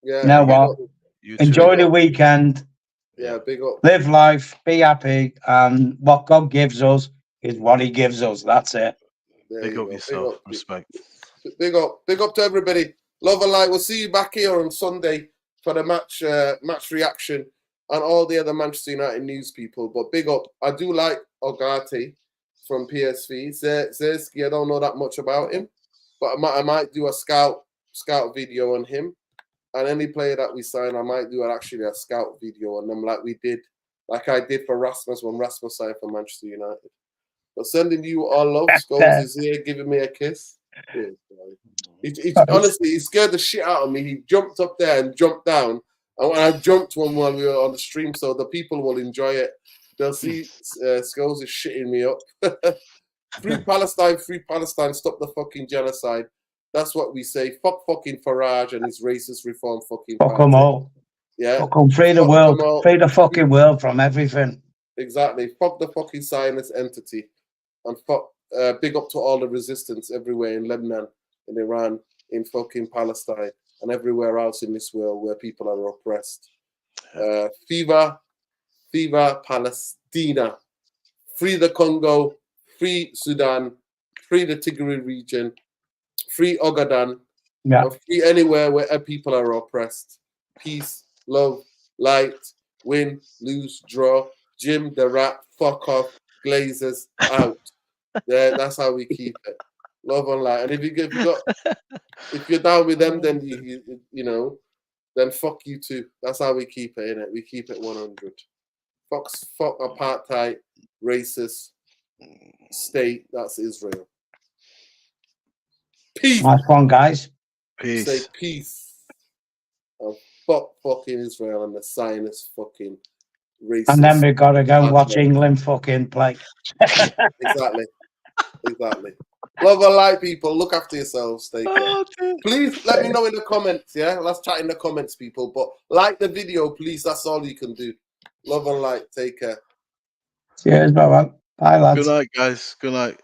Yeah. You know what? You Enjoy too. the weekend. Yeah, big up. Live life. Be happy. And what God gives us is what He gives us. That's it. Big up yourself. Respect. Big up to everybody. Love and light. We'll see you back here on Sunday for the match reaction and all the other Manchester United news people. But big up. I do like Ogate from PSV. Zerski, I don't know that much about him, but I might do a scout video on him. And any player that we sign, I might do actually a scout video on them, like I did for Rasmus when Rasmus signed for Manchester United. But sending you all love. Scholes is here giving me a kiss. Honestly, he scared the shit out of me. He jumped up there and jumped down. And when I jumped one while we were on the stream, so the people will enjoy it. They'll see Scholes is shitting me up. Free Palestine, stop the fucking genocide. That's what we say. Fuck fucking Farage and his racist reform fucking Fuck them all. Yeah. Fuck them. Free the world. Free the fucking world from everything. Exactly. Fuck the fucking Zionist entity. And fuck, big up to all the resistance everywhere in Lebanon, in Iran, in fucking Palestine, and everywhere else in this world where people are oppressed. Viva Palestina. Free the Congo. Free Sudan. Free the Tigray region. Free Ogaden. Yeah. Free anywhere where people are oppressed. Peace, love, light, win, lose, draw. Jim the Rat, fuck off, Glazers, out. Yeah, that's how we keep it. Love and light. And if you're down with them, then you know, then fuck you too. That's how we keep it, innit? We keep it 100. Fuck apartheid, racist state. That's Israel. Peace. Nice one, guys. Peace. Say peace. And fuck fucking Israel and the Zionist fucking racist. And then we've got to go and watch Okay. England fucking play. Exactly. Love and light, people. Look after yourselves. Take care. Please let me know in the comments. Yeah, let's chat in the comments, people. But like the video, please. That's all you can do. Love and light. Take care. Cheers, bye, lads. Good night, guys. Good night.